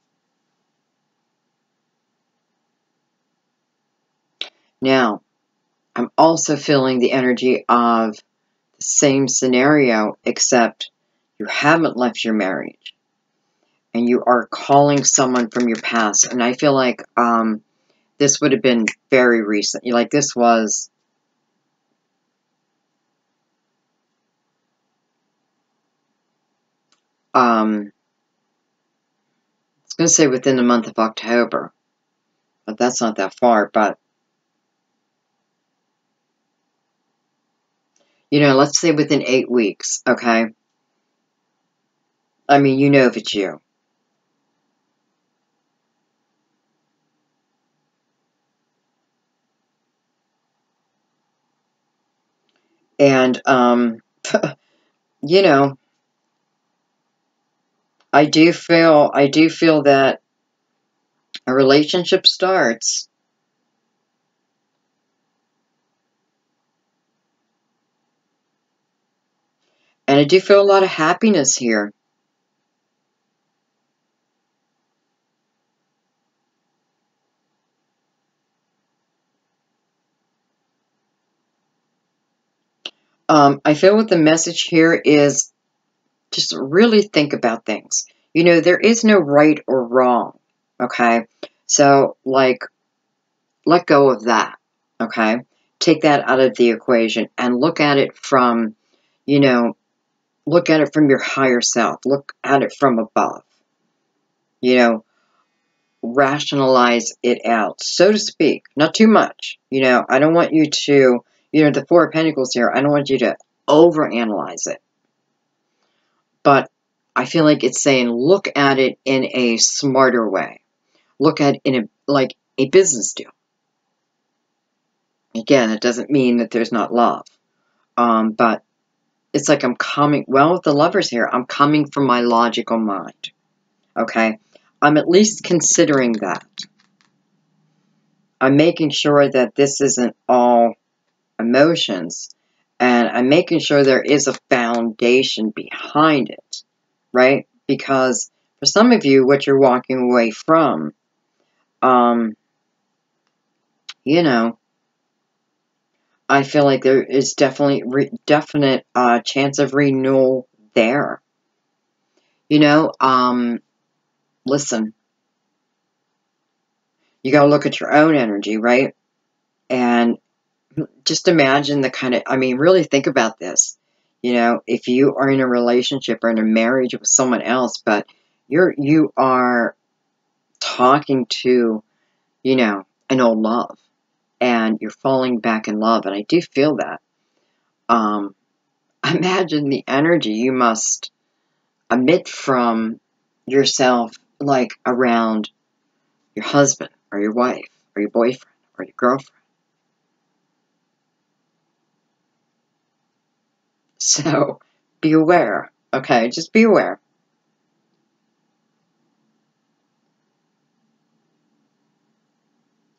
Now, I'm also feeling the energy of the same scenario, except you haven't left your marriage, and you are calling someone from your past. And I feel like this would have been very recent. Like this was... I was going to say within the month of October, but that's not that far. But, you know, let's say within 8 weeks, okay? I mean, you know if it's you. And, you know, I do feel that a relationship starts, and I do feel a lot of happiness here. I feel what the message here is, just really think about things. You know, there is no right or wrong, okay? So, like, let go of that, okay? Take that out of the equation and look at it from, you know, look at it from your higher self. Look at it from above. You know, rationalize it out, so to speak. Not too much. You know, I don't want you to, you know, the Four of Pentacles here, I don't want you to overanalyze it. But I feel like it's saying look at it in a smarter way. Look at it in like a business deal. Again, it doesn't mean that there's not love. But it's like I'm coming, well, with the Lovers here, I'm coming from my logical mind. Okay? I'm at least considering that. I'm making sure that this isn't all emotions. And I'm making sure there is a foundation behind it. Right? Because for some of you, what you're walking away from you know, I feel like there is definite chance of renewal there. You know, listen, you got to look at your own energy, right? And just imagine the kind of, I mean, really think about this. You know, if you are in a relationship or in a marriage with someone else, but you are talking to, you know, an old love, and you're falling back in love, and I do feel that. Um, Imagine the energy you must emit from yourself, like around your husband or your wife or your boyfriend or your girlfriend. So be aware, okay? Just be aware.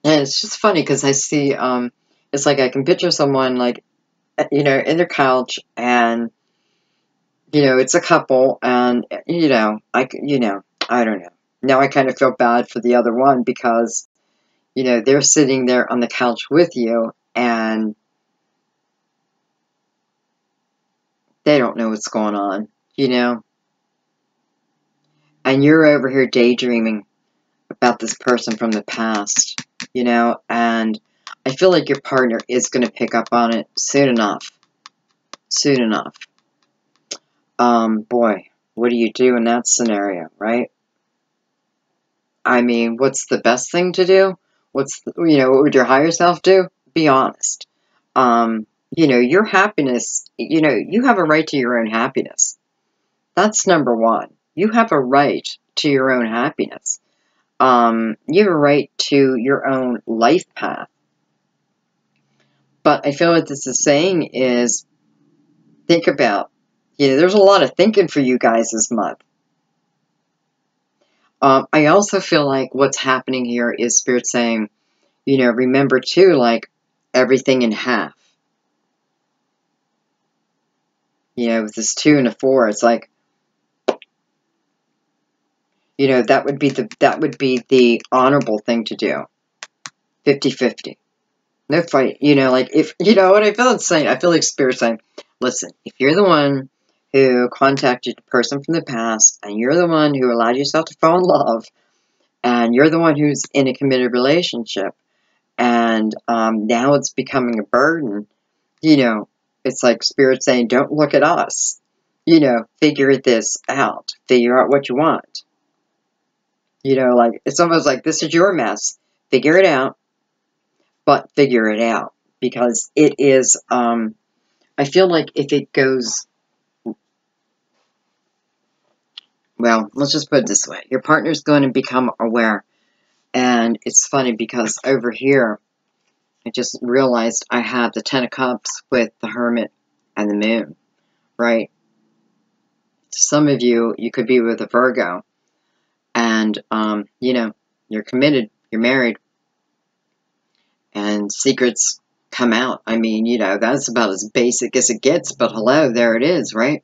And it's just funny because I see, it's like I can picture someone like, you know, in their couch, and, you know, it's a couple, and, you know, I don't know. Now I kind of feel bad for the other one because, you know, they're sitting there on the couch with you, and they don't know what's going on, you know? And you're over here daydreaming about this person from the past, you know? And I feel like your partner is going to pick up on it soon enough. Soon enough. Boy, what do you do in that scenario, right? I mean, what's the best thing to do? You know, what would your higher self do? Be honest. You know, your happiness, you know, you have a right to your own happiness. That's number one. You have a right to your own happiness. You have a right to your own life path. But I feel what this is saying is, think about, you know, there's a lot of thinking for you guys this month. I also feel like what's happening here is Spirit saying, you know, remember too, like, everything in half. You know, with this 2 and a 4, it's like, you know, that would be the honorable thing to do. 50-50. No fight. You know, like, if, you know what I feel it's saying? I feel like Spirit saying, listen, if you're the one who contacted the person from the past, and you're the one who allowed yourself to fall in love, and you're the one who's in a committed relationship, and now it's becoming a burden, you know, it's like Spirit saying, don't look at us. You know, figure this out. Figure out what you want. You know, like, it's almost like, this is your mess. Figure it out, but figure it out. Because it is, I feel like if it goes, well, let's just put it this way. Your partner's going to become aware. And it's funny because over here, I just realized I have the Ten of Cups with the Hermit and the Moon, right? Some of you, you could be with a Virgo. And, you know, you're committed, you're married, and secrets come out. I mean, you know, that's about as basic as it gets, but hello, there it is, right?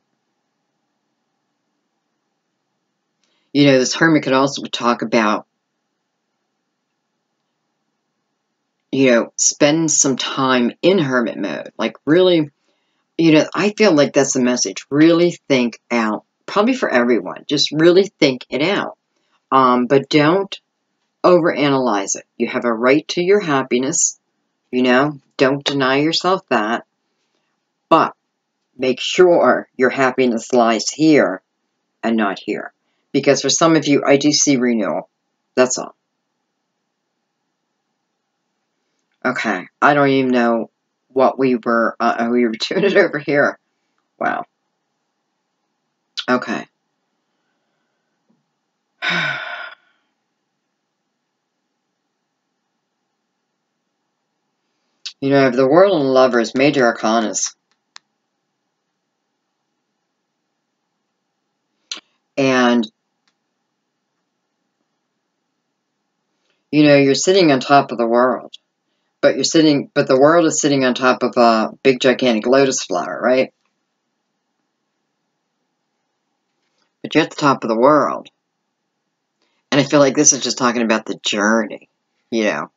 You know, this Hermit could also talk about, you know, spend some time in Hermit mode. Like, really, you know, I feel like that's the message. Really think out, probably for everyone. Just really think it out. But don't overanalyze it. You have a right to your happiness. You know, don't deny yourself that. But make sure your happiness lies here and not here. Because for some of you, I do see renewal. That's all. Okay. I don't even know what we were doing it over here. Wow. Okay. You know, I have the World and Lovers, Major Arcanas. And, you know, you're sitting on top of the world. But the world is sitting on top of a big, gigantic lotus flower, right? But you're at the top of the world. And I feel like this is just talking about the journey. you know,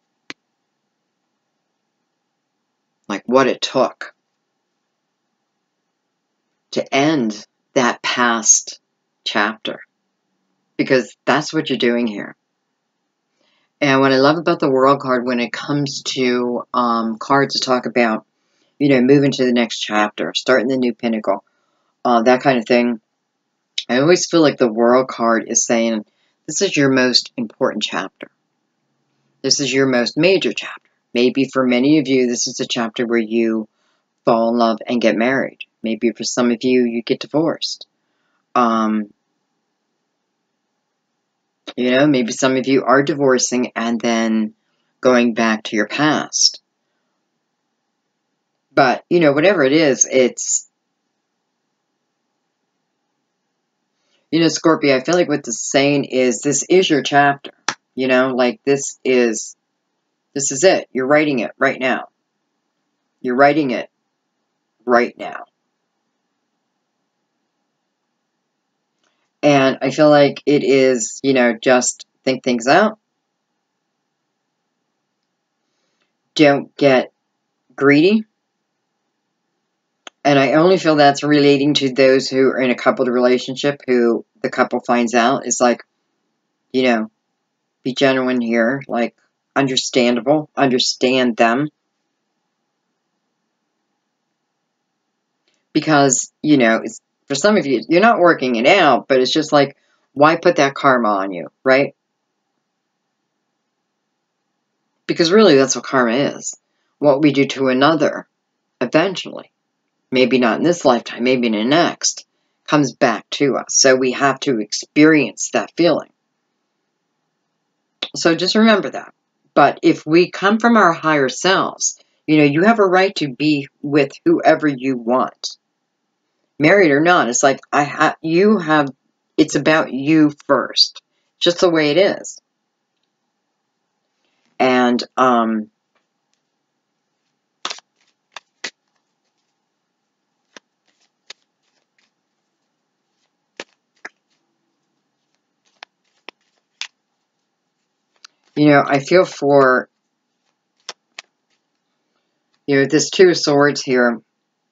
like what it took to end that past chapter. Because that's what you're doing here. And what I love about the World card when it comes to cards to talk about, you know, moving to the next chapter, starting the new pinnacle, that kind of thing. I always feel like the World card is saying, this is your most important chapter. This is your most major chapter. Maybe for many of you, this is a chapter where you fall in love and get married. Maybe for some of you, you get divorced. You know, maybe some of you are divorcing and then going back to your past. But, you know, whatever it is, it's, you know, Scorpio, I feel like what this is saying is, this is your chapter. You know, like this is it. You're writing it right now. You're writing it right now. And I feel like it is, you know, just think things out. Don't get greedy. And I only feel that's relating to those who are in a coupled relationship, who the couple finds out is like, you know, be genuine here, like understandable, understand them. Because, you know, it's, for some of you, you're not working it out, but it's just like, why put that karma on you, right? Because really that's what karma is. What we do to another, eventually, maybe not in this lifetime, maybe in the next, comes back to us. So we have to experience that feeling. So just remember that. But if we come from our higher selves, you know, you have a right to be with whoever you want. Married or not, it's like, it's about you first. Just the way it is. And, you know, I feel for, you know, this Two of Swords here,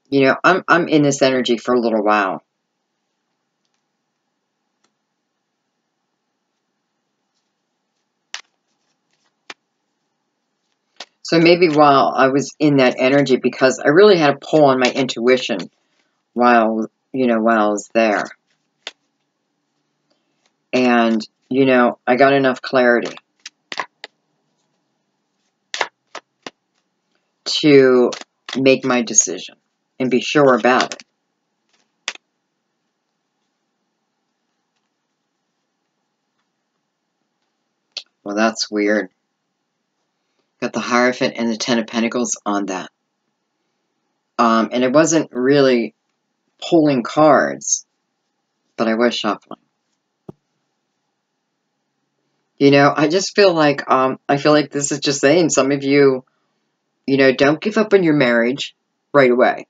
you know, I'm in this energy for a little while. So maybe while I was in that energy, because I really had a pull on my intuition while, you know, while I was there. And, you know, I got enough clarity to make my decision and be sure about it. Well, that's weird. Got the Hierophant and the Ten of Pentacles on that. And it wasn't really pulling cards, but I was shuffling. You know, I just feel like, this is just saying, some of you, you know, don't give up on your marriage right away.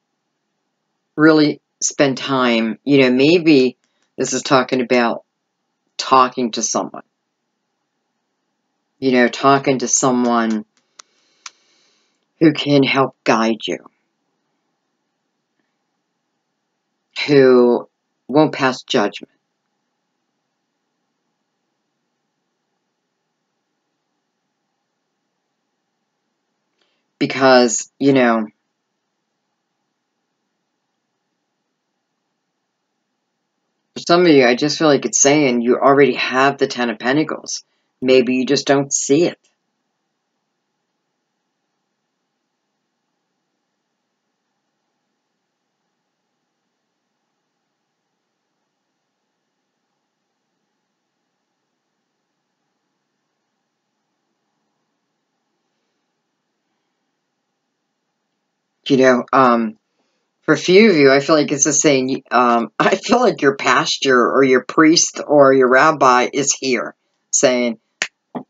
Really spend time, you know, maybe this is talking about talking to someone. You know, talking to someone who can help guide you. Who won't pass judgment. Because, you know, for some of you, I just feel like it's saying you already have the Ten of Pentacles. Maybe you just don't see it. You know, for a few of you, I feel like it's just saying, I feel like your pastor or your priest or your rabbi is here saying,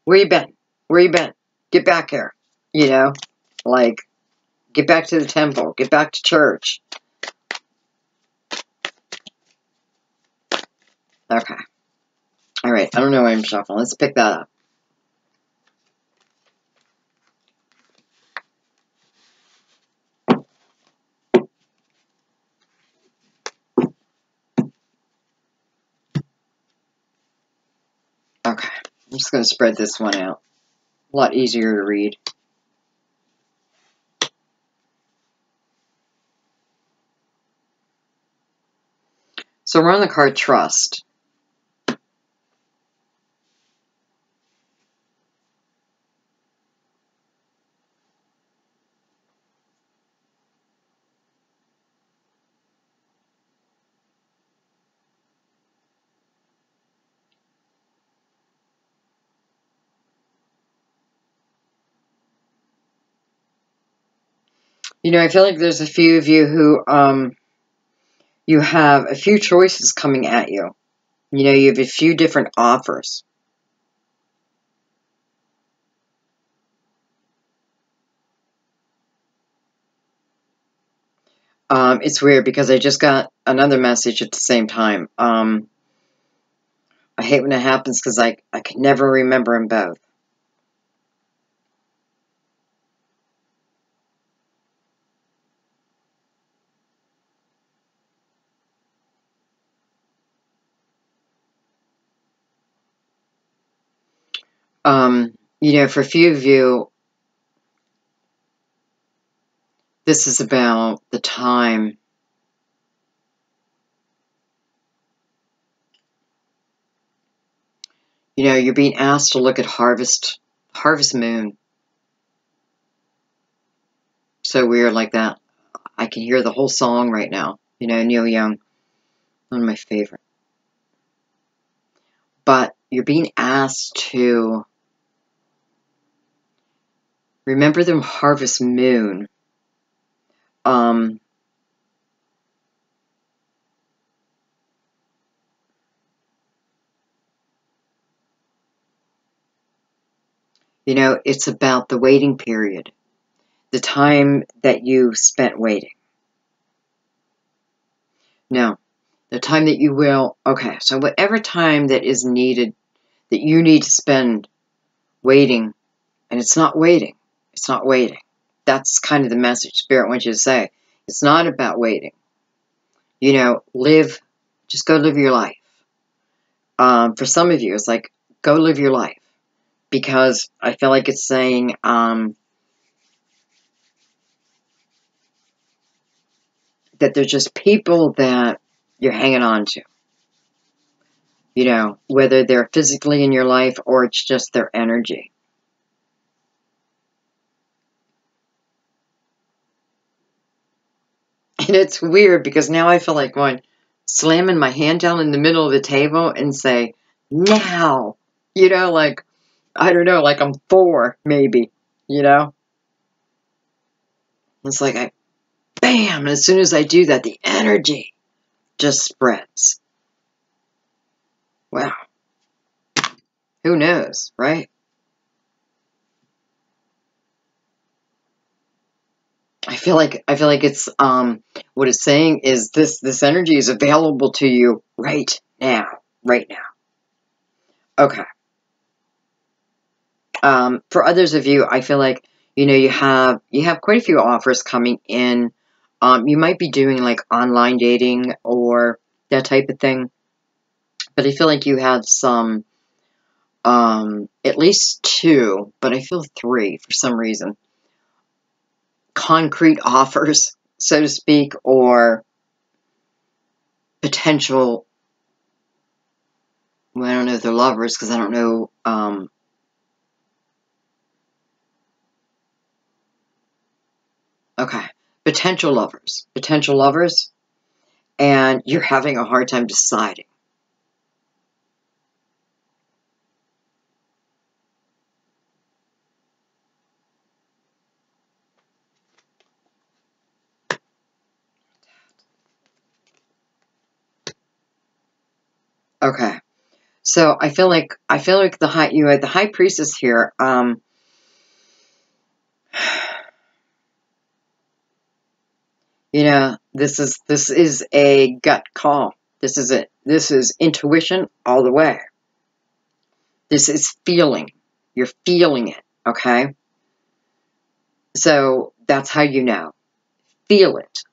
where you been? Where you been? Get back here. You know, like, get back to the temple. Get back to church. Okay. All right. I don't know why I'm shuffling. Let's pick that up. I'm just going to spread this one out. A lot easier to read. So we're on the card Trust. You know, I feel like there's a few of you who, you have a few choices coming at you. You know, you have a few different offers. It's weird because I just got another message at the same time. I hate when it happens because I can never remember them both. You know, for a few of you, this is about the time. You know, you're being asked to look at Harvest Moon. So weird like that. I can hear the whole song right now. You know, Neil Young, one of my favorite. But you're being asked to remember the Harvest Moon. You know, it's about the waiting period. The time that you spent waiting. No, the time that you will, okay, so whatever time that is needed, that you need to spend waiting, and it's not waiting. It's not waiting. That's kind of the message Spirit wants you to say. It's not about waiting. You know, just go live your life. For some of you, it's like, go live your life. Because I feel like it's saying, that there's just people that you're hanging on to. You know, whether they're physically in your life or it's just their energy. And it's weird because now I feel like going, slamming my hand down in the middle of the table and say, now, you know, like, I don't know, like I'm 4, maybe, you know? It's like, bam, and as soon as I do that, the energy just spreads. Wow. Who knows, right? I feel like it's what it's saying is this energy is available to you right now. Right now. Okay. For others of you, I feel like, you know, you have quite a few offers coming in. You might be doing like online dating or that type of thing. But I feel like you have some at least 2, but I feel 3 for some reason. Concrete offers, so to speak, or potential, well, I don't know if they're lovers because I don't know, okay, potential lovers, and you're having a hard time deciding. Okay, so I feel like you had the High Priestess here. You know, this is a gut call. This is intuition all the way. This is feeling. You're feeling it, okay? So that's how you know. Feel it.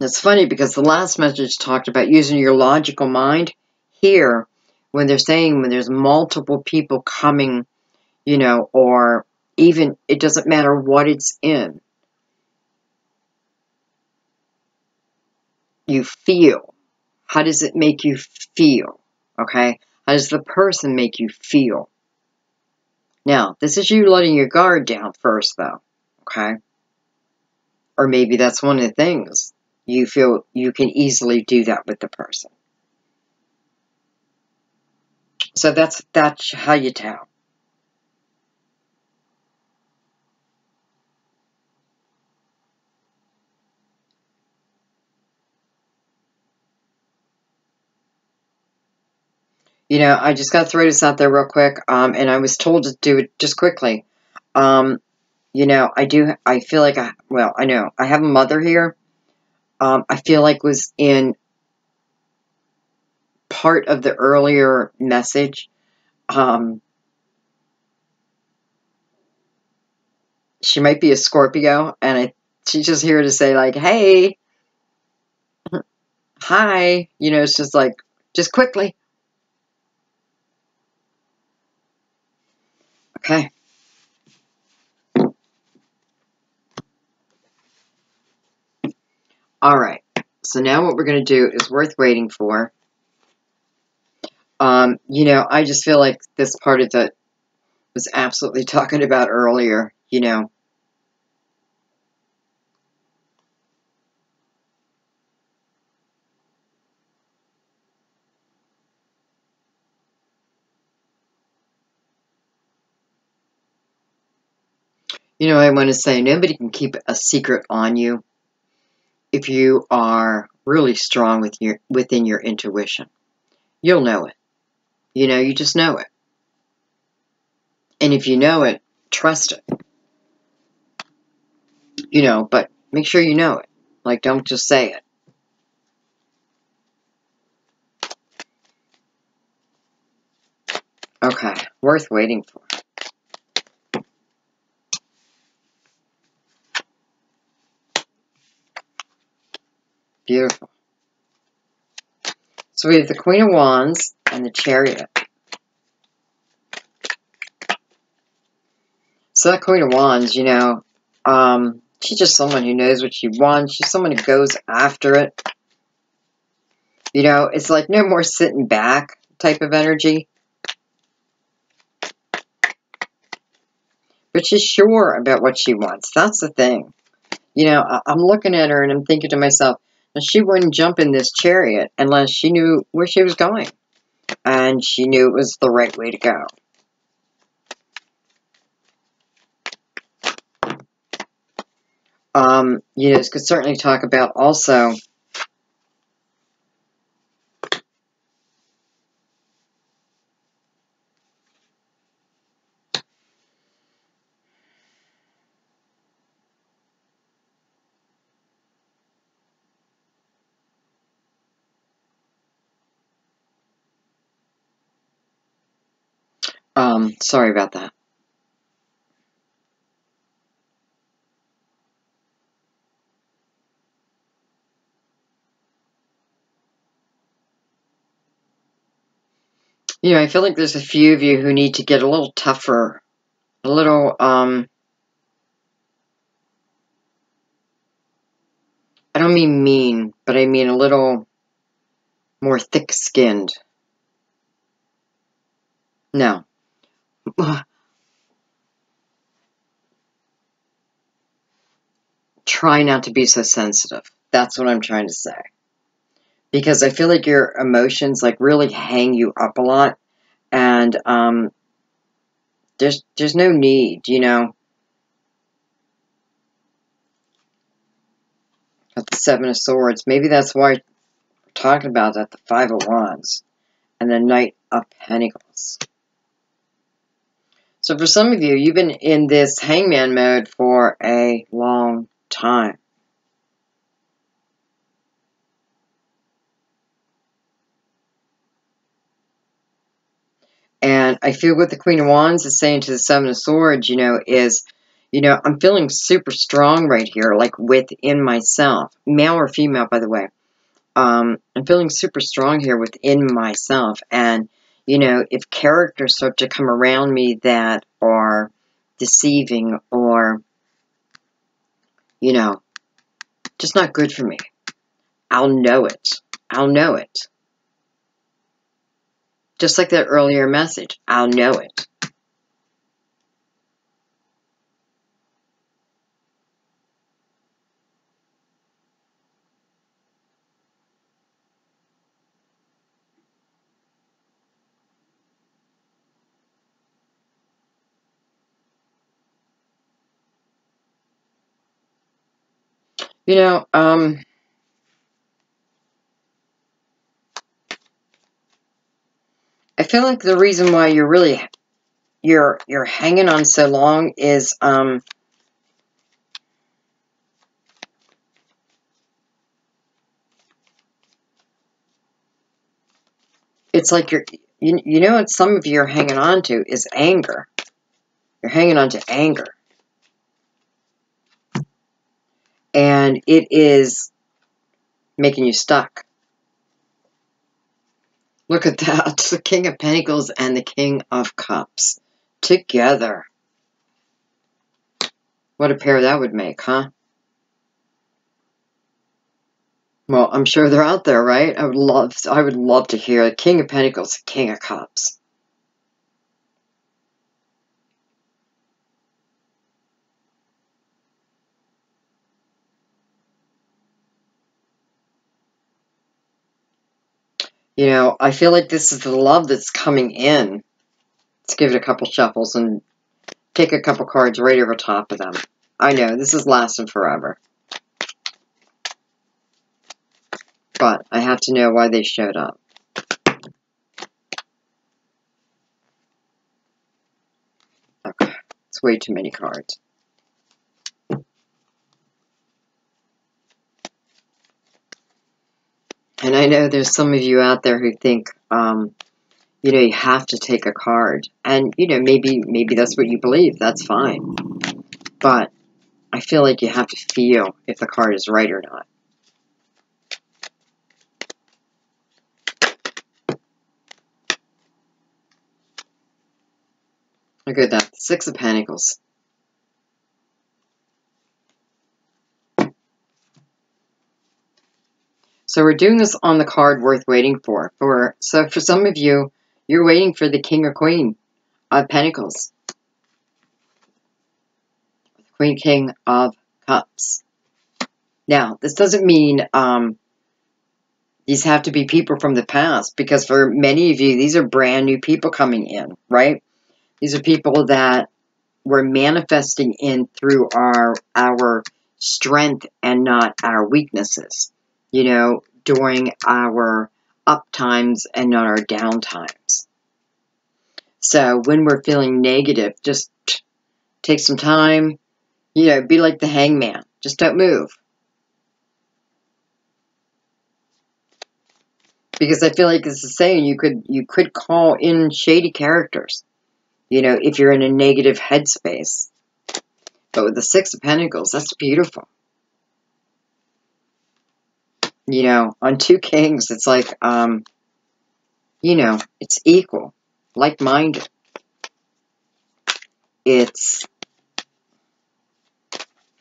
It's funny because the last message talked about using your logical mind. Here, when they're saying when there's multiple people coming, you know, or even, it doesn't matter what it's in, you feel. How does it make you feel? Okay? How does the person make you feel? Now, this is you letting your guard down first, though. Okay? Or maybe that's one of the things. You feel you can easily do that with the person. So that's how you tell. You know, I just got to throw this out there real quick, and I was told to do it just quickly. You know, I feel like, I know, I have a mother here, I feel like was in part of the earlier message. She might be a Scorpio, and she's just here to say, like, hey, hi, you know, it's just like, just quickly. Okay. All right. So now what we're going to do is worth waiting for. You know, I just feel like this part of the was absolutely talking about earlier, you know. You know, I want to say nobody can keep a secret on you if you are really strong within your intuition. You'll know it. You know, you just know it. And if you know it, trust it. You know, but make sure you know it. Like, don't just say it. Okay, worth waiting for. Beautiful. So we have the Queen of Wands and the Chariot. So that Queen of Wands, you know, she's just someone who knows what she wants. She's someone who goes after it. You know, it's like no more sitting back type of energy. But she's sure about what she wants. That's the thing. You know, I'm looking at her and I'm thinking to myself, she wouldn't jump in this chariot unless she knew where she was going. And she knew it was the right way to go. You know, this could certainly talk about also sorry about that. You know, I feel like there's a few of you who need to get a little tougher, a little, I don't mean mean, but I mean a little more thick-skinned. No. Try not to be so sensitive. That's what I'm trying to say. Because I feel like your emotions, like, really hang you up a lot. And, there's no need, you know. At the Seven of Swords. Maybe that's why we're talking about that, the Five of Wands. And the Knight of Pentacles. So for some of you, you've been in this hangman mode for a long time. And I feel what the Queen of Wands is saying to the Seven of Swords, you know, is, you know, I'm feeling super strong right here, like within myself. Male or female, by the way. I'm feeling super strong here within myself. And, You know, if characters start to come around me that are deceiving or, you know, just not good for me, I'll know it. I'll know it. Just like that earlier message, I'll know it. You know, I feel like the reason why you're really you're hanging on so long is it's like you know what some of you are hanging on to is anger. You're hanging on to anger. And it is making you stuck. Look at that. The King of Pentacles and the King of Cups together. What a pair that would make, huh? Well, I'm sure they're out there, right? I would love to hear the King of Pentacles, King of Cups. You know, I feel like this is the love that's coming in. Let's give it a couple shuffles and take a couple cards right over top of them. I know, this is lasting forever. But I have to know why they showed up. Okay, it's way too many cards. And I know there's some of you out there who think, you know, you have to take a card. And, you know, maybe that's what you believe. That's fine. But I feel like you have to feel if the card is right or not. Look at that. Six of Pentacles. So we're doing this on the card worth waiting for. So for some of you, you're waiting for the King or Queen of Pentacles. Queen, King of Cups. Now, this doesn't mean these have to be people from the past, because for many of you, these are brand new people coming in, right? These are people that we're manifesting in through our strength and not our weaknesses, you know, during our up times and not our down times. So when we're feeling negative, just take some time, you know, be like the hangman. Just don't move. Because I feel like this is saying you could call in shady characters, you know, if you're in a negative headspace. But with the Six of Pentacles, that's beautiful. You know, on two kings, it's like, you know, it's equal, like-minded. It's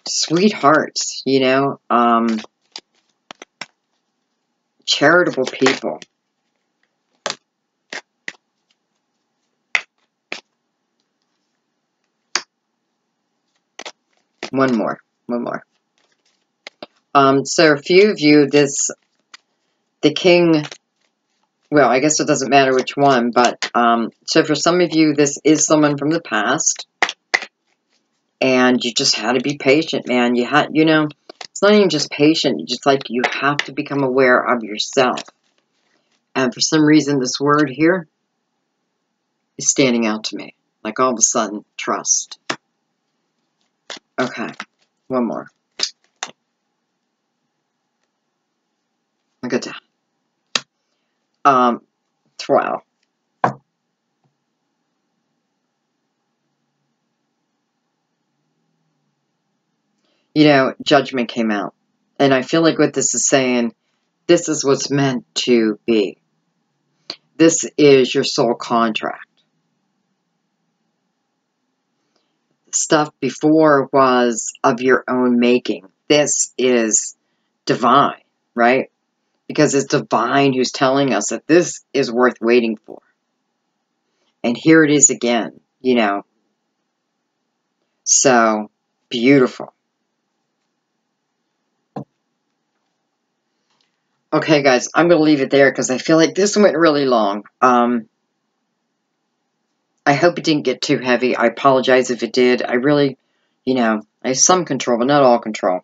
sweethearts, you know, charitable people. One more. So a few of you, the king, well, I guess it doesn't matter which one, but, so for some of you, this is someone from the past, and you just had to be patient, man. You know, it's not even just patient, you just like, you have to become aware of yourself. And for some reason, this word here is standing out to me. Like all of a sudden, trust. Okay, one more. Look at that. 12. You know, Judgment came out. And I feel like what this is saying, this is what's meant to be. This is your soul contract. Stuff before was of your own making. This is divine, right? Because it's divine who's telling us that this is worth waiting for. And here it is again, you know. So, beautiful. Okay, guys, I'm going to leave it there because I feel like this went really long. I hope it didn't get too heavy. I apologize if it did. I really, you know, I have some control, but not all control.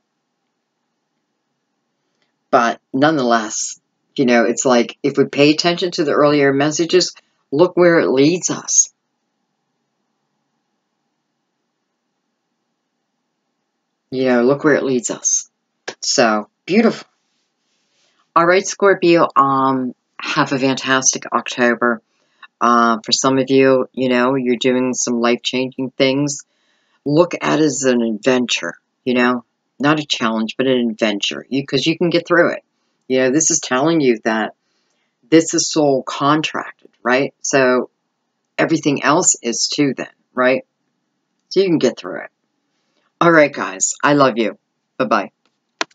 But nonetheless, you know, it's like if we pay attention to the earlier messages, look where it leads us. You know, look where it leads us. So, beautiful. All right, Scorpio, have a fantastic October. For some of you, you know, you're doing some life-changing things. Look at it as an adventure, you know, not a challenge, but an adventure, because you can get through it. You know, this is telling you that this is soul contracted, right? So everything else is too then, right? So you can get through it. All right, guys, I love you. Bye-bye.